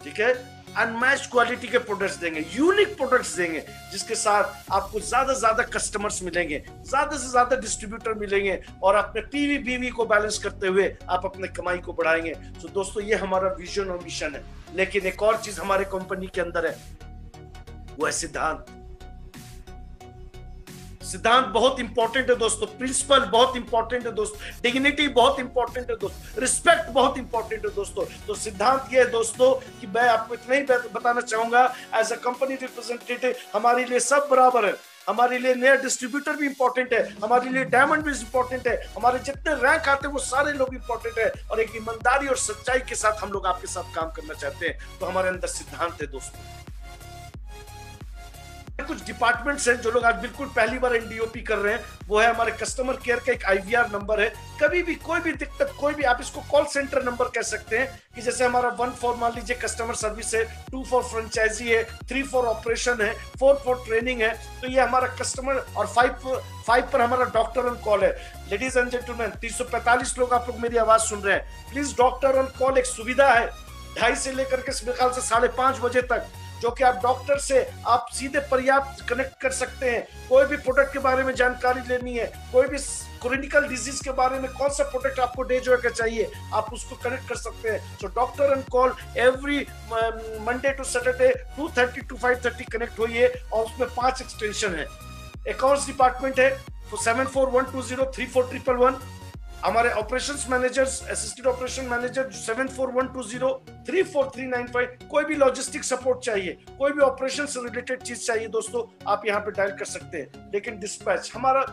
Speaker 1: ठीक है, अनमैच्ड क्वालिटी के प्रोडक्ट्स देंगे, यूनिक प्रोडक्ट्स देंगे, जिसके साथ आपको ज्यादा से ज्यादा कस्टमर्स मिलेंगे, ज्यादा से ज्यादा डिस्ट्रीब्यूटर मिलेंगे, और अपने पीवी बीवी को बैलेंस करते हुए आप अपने कमाई को बढ़ाएंगे। तो दोस्तों ये हमारा विजन और मिशन है। लेकिन एक और चीज हमारे कंपनी के अंदर है, वो है सिद्धांत। सिद्धांत बहुत इंपॉर्टेंट है दोस्तों, प्रिंसिपल बहुत इंपॉर्टेंट है दोस्तों, डिग्निटी बहुत इंपॉर्टेंट है दोस्तों, रिस्पेक्ट बहुत इंपॉर्टेंट है दोस्तों। तो सिद्धांत ये है दोस्तों कि मैं आपको इतना ही बताना चाहूंगा, एज अ कंपनी रिप्रेजेंटेटिव हमारे लिए सब बराबर है। हमारे लिए नया डिस्ट्रीब्यूटर भी इंपॉर्टेंट है, हमारे लिए डायमंड भी इंपॉर्टेंट है, हमारे जितने रैंक आते हैं वो सारे लोग इंपॉर्टेंट है, और एक ईमानदारी और सच्चाई के साथ हम लोग आपके साथ काम करना चाहते हैं। तो हमारे अंदर सिद्धांत है दोस्तों। कुछ डिपार्टमेंट्स हैं जो लोग आज बिल्कुल पहली बार एनडीओपी कर रहे हैं, वो है हमारे कस्टमर केयर का एक आईवीआर नंबर है। कभी भी कोई भी दिक्कत, कोई भी, आप इसको कॉल सेंटर नंबर कह सकते हैं कि जैसे हमारा 1 फॉर मान लीजिए कस्टमर सर्विस है, 2 फॉर फ्रेंचाइजी है, 3 फॉर ऑपरेशन है, 4 फॉर ट्रेनिंग है। तो ये हमारा कस्टमर, और 5 पर हमारा डॉक्टर ऑन कॉल है। लेडीज एंड जेंटलमैन, 345 लोग आप लोग मेरी आवाज सुन रहे हैं, प्लीज डॉक्टर ऑन कॉल एक सुविधा है 2:30 से लेकर के मेरे ख्याल से 5:30 बजे तक, जो कि आप डॉक्टर से आप सीधे पर्याप्त कनेक्ट कर सकते हैं। कोई भी प्रोडक्ट के बारे में जानकारी लेनी है, कोई भी क्रोनिकल डिजीज के बारे में, कौन सा प्रोडक्ट आपको डेजोए का चाहिए, आप उसको कनेक्ट कर सकते हैं। So doctor on call every Monday to Saturday 2:30 to 5:30 connect होइए, और उसमें 5 एक्सटेंशन है। अकाउंट्स डिपार्टमेंट है 7412034111। हमारे operations managers, assistant operation manager 7412034395। कोई भी लॉजिस्टिक सपोर्ट चाहिए, कोई भी ऑपरेशन से रिलेटेड चीज चाहिए दोस्तों, आप यहाँ पे डायल कर सकते हैं। लेकिन डिस्पैच, हमारा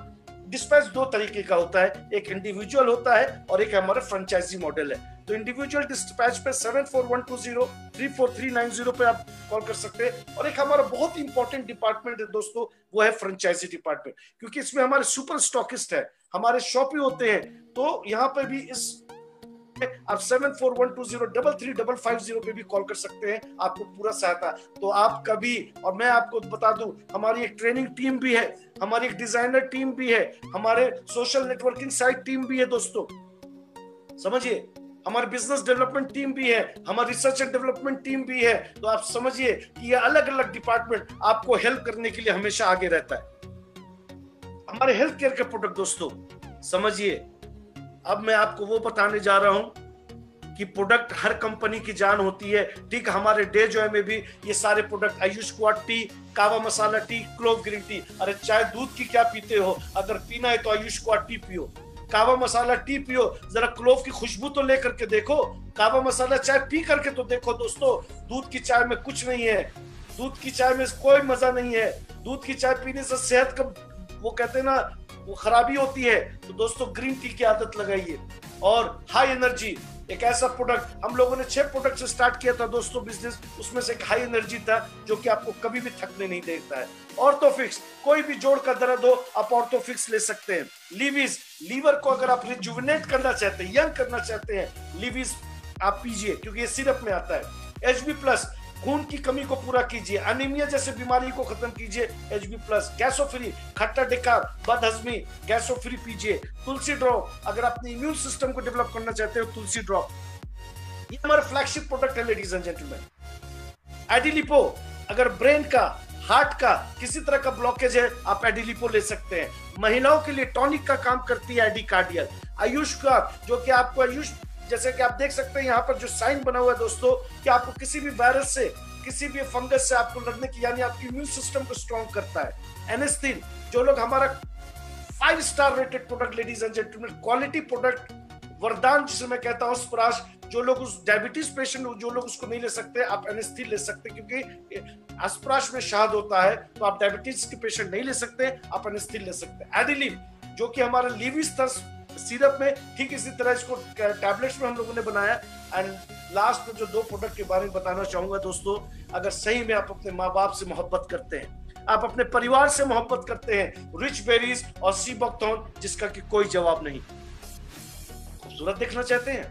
Speaker 1: डिस्पैच 2 तरीके का होता है, एक इंडिविजुअल होता है और एक हमारा फ्रेंचाइजी मॉडल है। तो इंडिविजुअल डिस्पैच पे 7412034390 पे आप कॉल कर सकते हैं। और एक हमारा बहुत ही इंपॉर्टेंट डिपार्टमेंट है दोस्तों, वो है फ्रेंचाइजी डिपार्टमेंट, क्योंकि इसमें हमारे सुपर स्टॉकिस्ट है, हमारे शॉपी होते हैं। तो यहाँ पे भी इस आप 7412033550 पे भी कॉल कर सकते हैं, आपको पूरा सहायता। तो आप कभी, और मैं आपको बता दूं, हमारी एक ट्रेनिंग टीम भी है, हमारी एक डिजाइनर टीम भी है, हमारे सोशल नेटवर्किंग साइट टीम भी है दोस्तों, समझिए, हमारी बिजनेस डेवलपमेंट टीम भी है, हमारी रिसर्च एंड डेवलपमेंट टीम भी है। तो आप समझिए कि ये अलग अलग डिपार्टमेंट आपको हेल्प करने के लिए हमेशा आगे रहता है। हमारे हेल्थ केयर के प्रोडक्ट दोस्तों, समझिए, अब मैं आपको वो बताने जा रहा हूं कि प्रोडक्ट हर कंपनी की जान होती है, ठीक। हमारे डे जॉय में भी ये सारे प्रोडक्ट, आयुष क्वाड टी, कावा मसाला टी, क्लोव ग्रीन टी। अरे चाहे दूध की क्या पीते हो, अगर पीना है तो आयुष क्वाड टी पियो, कावा मसाला टी पियो, जरा क्लोव की खुशबू तो लेकर के देखो, कावा मसाला चाय पी करके तो देखो दोस्तों। दूध की चाय में कुछ नहीं है, दूध की चाय में कोई मजा नहीं है। दूध की चाय पीने से सेहत का, वो कहते हैं ना, वो खराबी होती है। तो दोस्तों ग्रीन टी की आदत लगाइए। और हाई एनर्जी एक ऐसा प्रोडक्ट, हम लोगों ने 6 प्रोडक्ट से स्टार्ट किया था दोस्तों बिजनेस, उसमें से एक हाई एनर्जी था जो कि आपको कभी भी थकने नहीं देता है। ऑर्थोफिक्स, कोई भी जोड़ का दर्द हो आप ऑर्थोफिक्स ले सकते हैं। लिविस, लीवर को अगर आप रिजुविनेट करना चाहते हैं, यंग करना चाहते हैं, लिविस आप पीजिए, क्योंकि ये सिरप में आता है। HB प्लस, खून की कमी को पूरा कीजिए, अनीमिया जैसे बीमारी को खत्म कीजिए, HB प्लस। गैसो फ्री, खट्टा डिकार, बदहजमी, गैसो फ्री पीजिए। तुलसी ड्रॉप, अगर अपने इम्यून सिस्टम को डेवलप करना चाहते हो, तुलसी ड्रॉप, ये हमारा फ्लैगशिप प्रोडक्ट है लेडीज एंड जेंटलमैन। एडिलिपो, अगर ब्रेन का, हार्ट का किसी तरह का ब्लॉकेज है, आप एडिलिपो ले सकते हैं। महिलाओं के लिए टॉनिक का काम करती है एडी कार्डियल। आयुष का, जो कि आपको आयुष, जैसे कि आप देख सकते हैं यहाँ पर जो साइन बना हुआ है दोस्तों, कि आपको किसी भी वायरस से, किसी भी फंगस से आपको लड़ने की, यानी आपकी इम्यून सिस्टम को स्ट्रॉन्ग करता है। एनेस्थिन, जो लोग हमारा 5 star rated product ladies and gentleman, quality product, वरदान जिसे मैं कहता हूँ, स्प्राश, जो लोग उस डायबिटीज पेशेंट, जो लोग उसको नहीं ले सकते, आप एनेस्थिन ले सकते हैं, क्योंकि अस्प्राश में शहद होता है, तो आप डायबिटीज के पेशेंट नहीं ले सकते, आप एनेस्थिन ले सकते हैं। एडिलिव, जो कि हमारा लीविस था सिरप में, ठीक इसी तरह इसको टैबलेट्स में हम लोगों ने बनाया। एंड लास्ट में जो 2 प्रोडक्ट के बारे में बताना चाहूंगा दोस्तों, अगर सही में आप अपने माँ बाप से मोहब्बत करते हैं, आप अपने परिवार से मोहब्बत करते हैं, रिच बेरीज और सी बकथॉर्न, जिसका कि कोई जवाब नहीं। खूबसूरत देखना चाहते हैं,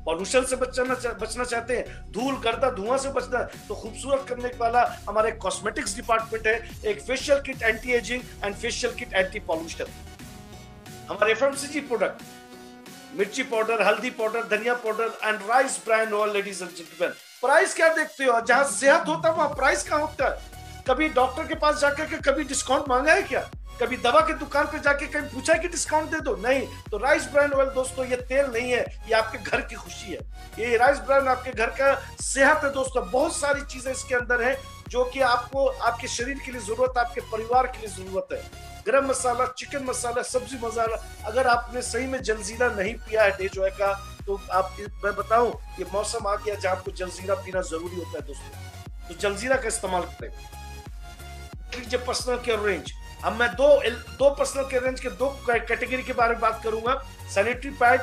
Speaker 1: पॉल्यूशन से बचना चाहते हैं, धूल गर्दा धुआं से बचना, तो खूबसूरत करने वाला हमारा एक कॉस्मेटिक्स डिपार्टमेंट है, एक facial kit anti ageing and facial kit anti pollution. हमारे FMCG प्रोडक्ट, मिर्ची पाउडर, हल्दी पाउडर, धनिया powder and rice brand oil. Ladies and gentleman, price क्या देखते हो, जहां सेहत होता है वहां प्राइस कहां होता है? कभी डॉक्टर के पास जाकर के कभी डिस्काउंट मांगा है क्या? कभी दवा की दुकान पे जाके कहीं पूछा है कि डिस्काउंट दे दो? नहीं। तो राइस ब्रांड ऑयल दोस्तों, ये तेल नहीं है, ये आपके घर की खुशी है। ये राइस ब्रांड आपके घर का सेहत है दोस्तों। बहुत सारी चीजें इसके अंदर है जो कि आपको, आपके शरीर के लिए जरूरत है, आपके परिवार के लिए जरूरत है। गरम मसाला, चिकन मसाला, सब्जी मसाला, अगर आपने सही में जलजीरा नहीं पिया है डे जॉय का, तो आप, मैं बताऊं, ये मौसम आ गया जहां आपको जलजीरा पीना जरूरी होता है दोस्तों, तो जलजीरा का इस्तेमाल करें। पर्सनल केयर रेंज, अब मैं दो पर्सनल केयर रेंज के 2 कैटेगरी के बारे में बात करूंगा। Sanitary pad,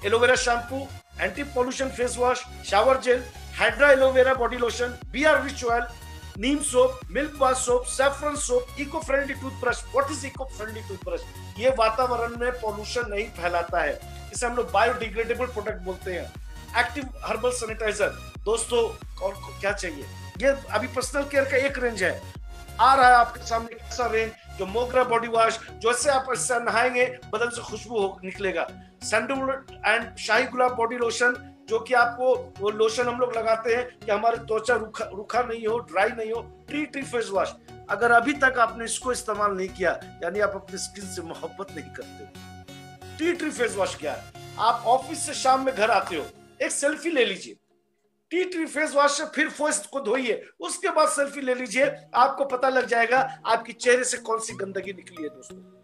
Speaker 1: aloe vera shampoo, anti pollution face wash, shower gel, hydra aloe vera body lotion, BR rich oil, neem soap, milk bath soap, saffron soap, eco friendly toothbrush. What is eco friendly toothbrush? ये वातावरण में pollution नहीं फैलाता है, इसे हम लोग biodegradable product बोलते हैं। Active herbal sanitiser. दोस्तों और क्या चाहिए? ये अभी पर्सनल केयर का एक रेंज है, आ रहा है आपके सामने ऐसा रेंज जो मोगरा बॉडी वॉश, जैसे आप इससे नहाएंगे बदन से खुशबू निकलेगा। Sandalwood and shahi gulab body lotion, जो कि आपको वो लोशन हम लोग लगाते हैं कि हमारी त्वचा रूखा नहीं हो, ड्राई नहीं हो। ट्री फेस वॉश, अगर अभी तक आपने इसको इस्तेमाल नहीं किया यानी आप अपनी स्किन से मोहब्बत नहीं करते। ट्री फेस वॉश क्या है? आप ऑफिस से शाम में घर आते हो, एक सेल्फी ले लीजिए ट्री फेस वॉश से, फिर फेस को धोइए, उसके बाद सेल्फी ले लीजिए, आपको पता लग जाएगा आपकी चेहरे से कौन सी गंदगी निकली है। दोस्तों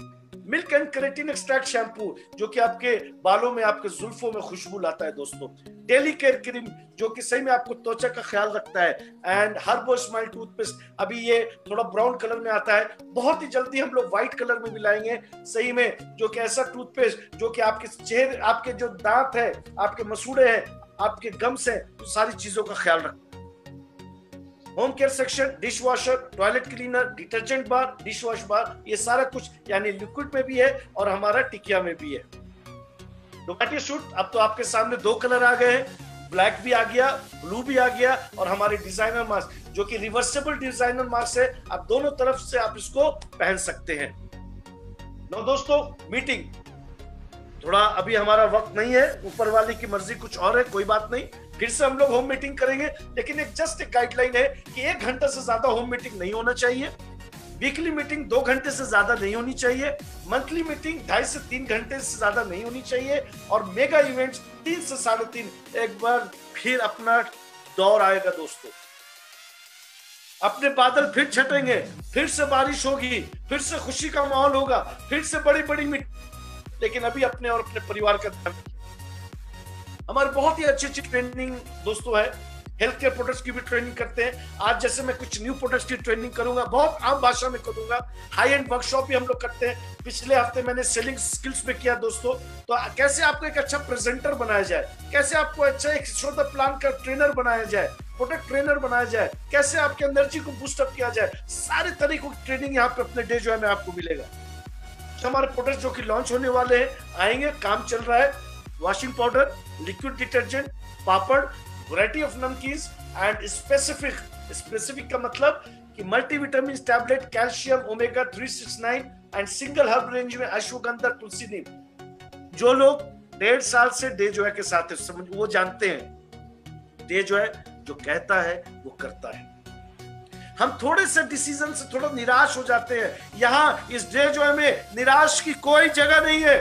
Speaker 1: milk and keratin extract shampoo, जो कि आपके बालों में, आपके जुल्फों में खुशबू लाता है। दोस्तों डेली केयर क्रीम, जो कि सही में आपको त्वचा का ख्याल रखता है। एंड हर्बल स्माइल टूथपेस्ट, अभी ये थोड़ा ब्राउन कलर में आता है, बहुत ही जल्दी हम लोग व्हाइट कलर में भी लाएंगे सही में, जो कि ऐसा टूथपेस्ट जो कि आपके चेहरे, आपके जो दांत है, आपके मसूड़े हैं, आपके गम्स है, तो सारी चीजों का ख्याल रखना। Home care section, dish washer, toilet cleaner, detergent bar, dish wash bar, ये सारा कुछ यानी लिक्विड में भी है और हमारा टिकिया में भी है। डोमेटो सूट, अब तो आपके सामने 2 कलर आ गए हैं, ब्लैक भी आ गया, ब्लू भी आ गया, और हमारे डिजाइनर मास्क, जो कि रिवर्सेबल डिजाइनर मास्क है, आप दोनों तरफ से आप इसको पहन सकते हैं। नो दोस्तों, मीटिंग थोड़ा अभी हमारा वक्त नहीं है, ऊपर वाले की मर्जी कुछ और है, कोई बात नहीं, फिर से हम लोग होम मीटिंग करेंगे, लेकिन एक जस्ट एक गाइडलाइन है कि 1 घंटा से ज्यादा होम मीटिंग नहीं होना चाहिए। वीकली मीटिंग 2 घंटे से ज्यादा नहीं होनी चाहिए। मंथली मीटिंग 2.5 से 3 घंटे से ज्यादा नहीं होनी चाहिए। और मेगा इवेंट्स 3 से 3.5। एक बार फिर अपना दौर आएगा दोस्तों, अपने बादल फिर छटेंगे, फिर से बारिश होगी, फिर से खुशी का माहौल होगा, फिर से बड़ी बड़ी मीटिंग। लेकिन अभी अपने और अपने परिवार का ध्यान रखिए। हमारे बहुत ही अच्छी ट्रेनिंग दोस्तों है, हेल्थ केयर प्रोडक्ट्स की भी ट्रेनिंग करते हैं। आज जैसे मैं कुछ न्यू प्रोडक्ट्स की ट्रेनिंग करूंगा, बहुत आम भाषा में करूंगा। हाई एंड वर्कशॉप भी हम लोग करते हैं। पिछले हफ्ते मैंने सेलिंग स्किल्स पे किया दोस्तों, तो कैसे आपको एक अच्छा प्रेजेंटर बनाया जाए, कैसे आपको अच्छा एक शो द प्लान का ट्रेनर बनाया जाए, प्रोडक्ट ट्रेनर बनाया जाए, कैसे आपके एनर्जी को बूस्टअप किया जाए, सारे तरीकों की ट्रेनिंग यहाँ पे अपने डे जो है में आपको मिलेगा। तो हमारे प्रोडक्ट जो कि लॉन्च होने वाले हैं, आएंगे, काम चल रहा है। Washing powder, liquid detergent, papad, variety of namkeens and specific का मतलब कि multivitamin tablet, calcium, omega 369 and single herb range में अश्वगंधा, तुलसी, नीम। जो लोग 1.5 साल से डे जो है के साथ है, समझ वो जानते हैं डे जो है जो कहता है वो करता है। हम थोड़े से डिसीजन से थोड़ा निराश हो जाते हैं। यहाँ इस डे जो है में निराश की कोई जगह नहीं है।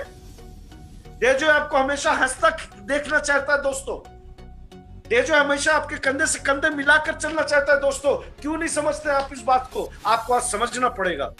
Speaker 1: डे जो है आपको हमेशा हंसता देखना चाहता है दोस्तों। डे जो हमेशा आपके कंधे से कंधे मिलाकर चलना चाहता है दोस्तों। क्यों नहीं समझते आप इस बात को? आपको आज समझना पड़ेगा।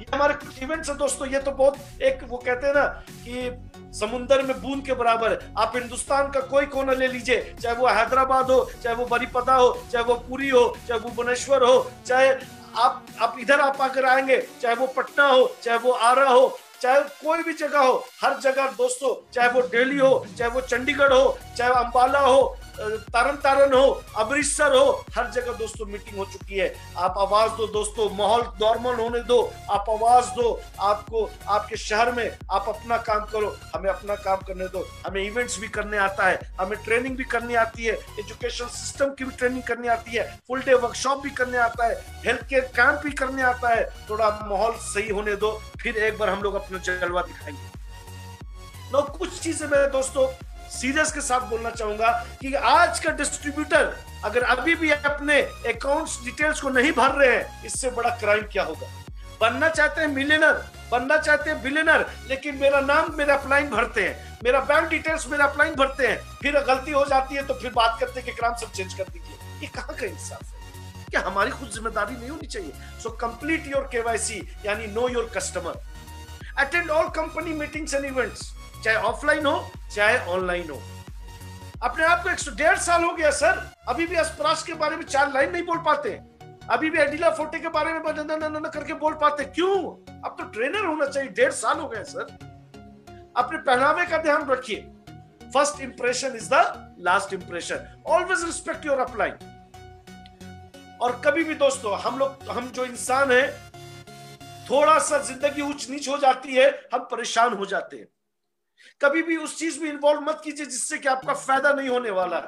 Speaker 1: ये हमारे कुछ इवेंट्स है दोस्तों, ये तो बहुत एक वो कहते हैं ना कि समुंदर में बूंद के बराबर है। आप हिंदुस्तान का कोई कोना ले लीजिए, चाहे वो हैदराबाद हो, चाहे वो बरीपदा हो, चाहे वो पुरी हो, चाहे वो भुवनेश्वर हो, चाहे आप इधर आप आकर आएंगे, चाहे वो पटना हो, चाहे वो आरा हो, चाहे कोई भी जगह हो, हर जगह दोस्तों, चाहे वो दिल्ली हो, चाहे वो चंडीगढ़ हो, चाहे अंबाला हो, तारन हो, अमृतसर हो, हर जगह दोस्तों मीटिंग हो चुकी है। आप आवाज दो दोस्तों, माहौल नॉर्मल होने दो, आप आवाज दो। आपको आपके शहर में आप अपना काम करो, हमें अपना काम करने दो। हमें इवेंट्स भी करने आता है, हमें ट्रेनिंग भी करनी आती है, एजुकेशन सिस्टम की भी ट्रेनिंग करनी आती है, फुल डे वर्कशॉप भी करने आता है, हेल्थ केयर कैंप भी करने आता है। थोड़ा माहौल सही होने दो, फिर एक बार हम लोग अपना जलवा दिखाएंगे। कुछ चीजें मैं दोस्तों सीरियस के साथ बोलना चाहूंगा कि आज का डिस्ट्रीब्यूटर अगर अभी भी अपने अकाउंट्स डिटेल्स को नहीं भर रहे हैं, इससे बड़ा क्राइम क्या होगा। बनना चाहते हैं मिलियनर, बनना चाहते हैं बिलियनर, लेकिन मेरा नाम मेरा अपलाइन भरते हैं, मेरा बैंक डिटेल्स मेरा अपलाइन भरते हैं, फिर गलती हो जाती है तो फिर बात करते हैं कि क्राइम सब चेंज कर दीजिए। ये कहां का इंसाफ है? क्या हमारी खुद जिम्मेदारी नहीं होनी चाहिए? सो कंप्लीट योर केवाईसी यानी know your customer. Attend all company meetings and events, चाहे ऑफलाइन हो चाहे ऑनलाइन हो। अपने आप को 150 साल हो गया सर, अभी भी अस्पराश के बारे में 4 लाइन नहीं बोल पाते, अभी भी एडिला फोर्टे के बारे में न करके बोल पाते। क्यों? अब तो ट्रेनर होना चाहिए। 1.5 साल हो गए सर। अपने पहनावे का ध्यान रखिए। First impression is the last impression. Always respect your upline. और कभी भी दोस्तों हम जो इंसान है, थोड़ा सा जिंदगी ऊंच नीच हो जाती है, हम परेशान हो जाते हैं। कभी भी उस चीज में इन्वॉल्व मत कीजिए जिससे कि आपका फायदा नहीं होने वाला।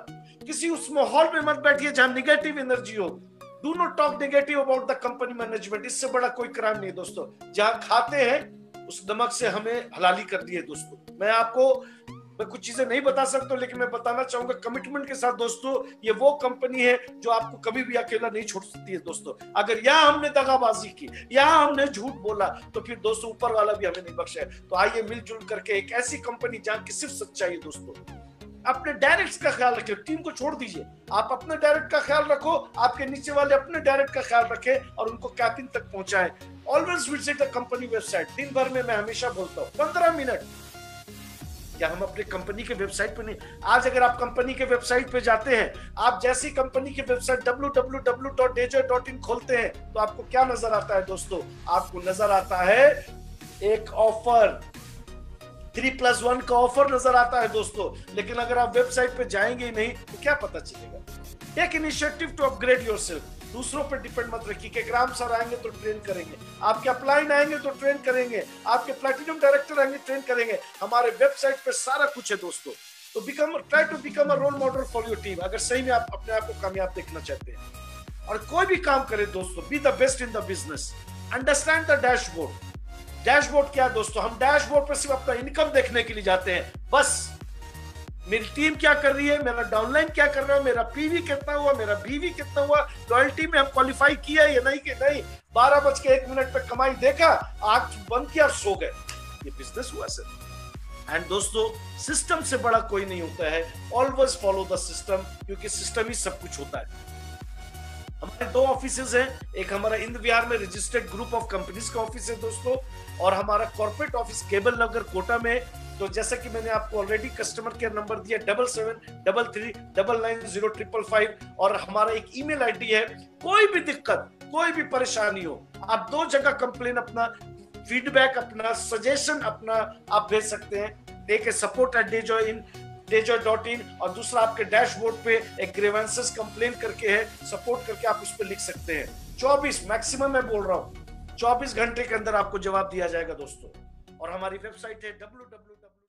Speaker 1: किसी उस माहौल में मत बैठिए जहां निगेटिव एनर्जी हो। Do not talk negative about the company management. इससे बड़ा कोई क्राइम नहीं दोस्तों। जहां खाते हैं उस नमक से हमें हलाली कर दी है दोस्तों। मैं कुछ चीजें नहीं बता सकता, लेकिन मैं बताना चाहूंगा कमिटमेंट के साथ दोस्तों, ये वो कंपनी है जो आपको कभी भी अकेला नहीं छोड़ सकती है दोस्तों। अगर यहाँ हमने दगाबाजी की, यहाँ हमने झूठ बोला, तो फिर दोस्तों ऊपर वाला भी हमें नहीं बख्शे। तो आइए मिलजुल करके एक ऐसी कंपनी जहां की सिर्फ सच्चाई है दोस्तों। अपने डायरेक्ट का ख्याल रखें, टीम को छोड़ दीजिए। आप अपने डायरेक्ट का ख्याल रखो, आपके नीचे वाले अपने डायरेक्ट का ख्याल रखें और उनको कैपिंग तक पहुंचाएं। Always visit the company website. दिन भर में मैं हमेशा बोलता हूं 15 मिनट। क्या हम अपने कंपनी के वेबसाइट पे नहीं? आज अगर आप कंपनी के वेबसाइट पे जाते हैं, आप जैसी कंपनी की वेबसाइट www.dejoy.in खोलते हैं, तो आपको क्या नजर आता है दोस्तों? आपको नजर आता है एक ऑफर, 3+1 का ऑफर नजर आता है दोस्तों। लेकिन अगर आप वेबसाइट पे जाएंगे ही नहीं तो क्या पता चलेगा? Take initiative to upgrade yourself. दूसरों पर डिपेंड मत रखिए कि ग्राम सर आएंगे तो ट्रेन करेंगे, आपके अपलाइन आएंगे तो ट्रेन करेंगे, आपके प्लैटिनम डायरेक्टर आएंगे ट्रेन करेंगे। हमारे वेबसाइट पे सारा कुछ है दोस्तों। तो try to become a role model for your team, अगर सही में आप अपने आप को कामयाब देखना चाहते हैं। और कोई भी काम करें दोस्तों, be the best in the business. Understand the dashboard. Dashboard क्या दोस्तों? हम डैशबोर्ड पर सिर्फ अपना इनकम देखने के लिए जाते हैं। बस मेरी टीम क्या कर रही है, मेरा डाउनलाइन क्या कर रहा है, मेरा पीवी कितना हुआ, मेरा बीवी कितना हुआ, लॉयल्टी में हम क्वालिफाई किया या नहीं कि नहीं। 12:01 पे कमाई देखा, आंख बंद किया, सो गए। ये बिजनेस हुआ सर। एंड दोस्तों, सिस्टम से बड़ा कोई नहीं होता है। ऑलवेज फॉलो द सिस्टम, क्योंकि सिस्टम ही सब कुछ होता है। हमारे 2 ऑफिसेज हैं। एक हमारा इंद विहार में रजिस्टर्ड ग्रुप ऑफ कंपनीज का ऑफिस है दोस्तों, और हमारा कॉर्पोरेट ऑफिस केबल नगर कोटा में। तो जैसा कि मैंने आपको ऑलरेडी कस्टमर केयर नंबर दिया 7733990555, और हमारा एक ईमेल आईडी है। कोई भी दिक्कत, कोई भी परेशानी हो, आप 2 जगह कंप्लेन, अपना फीडबैक, अपना सजेशन अपना आप भेज सकते हैं। एक है support@dejoy.in और दूसरा आपके डैशबोर्ड पे एक ग्रीवेंसेस कंप्लेन करके है, सपोर्ट करके आप उस पर लिख सकते हैं। 24 मैक्सिमम मैं बोल रहा हूं, 24 घंटे के अंदर आपको जवाब दिया जाएगा दोस्तों। और हमारी वेबसाइट है www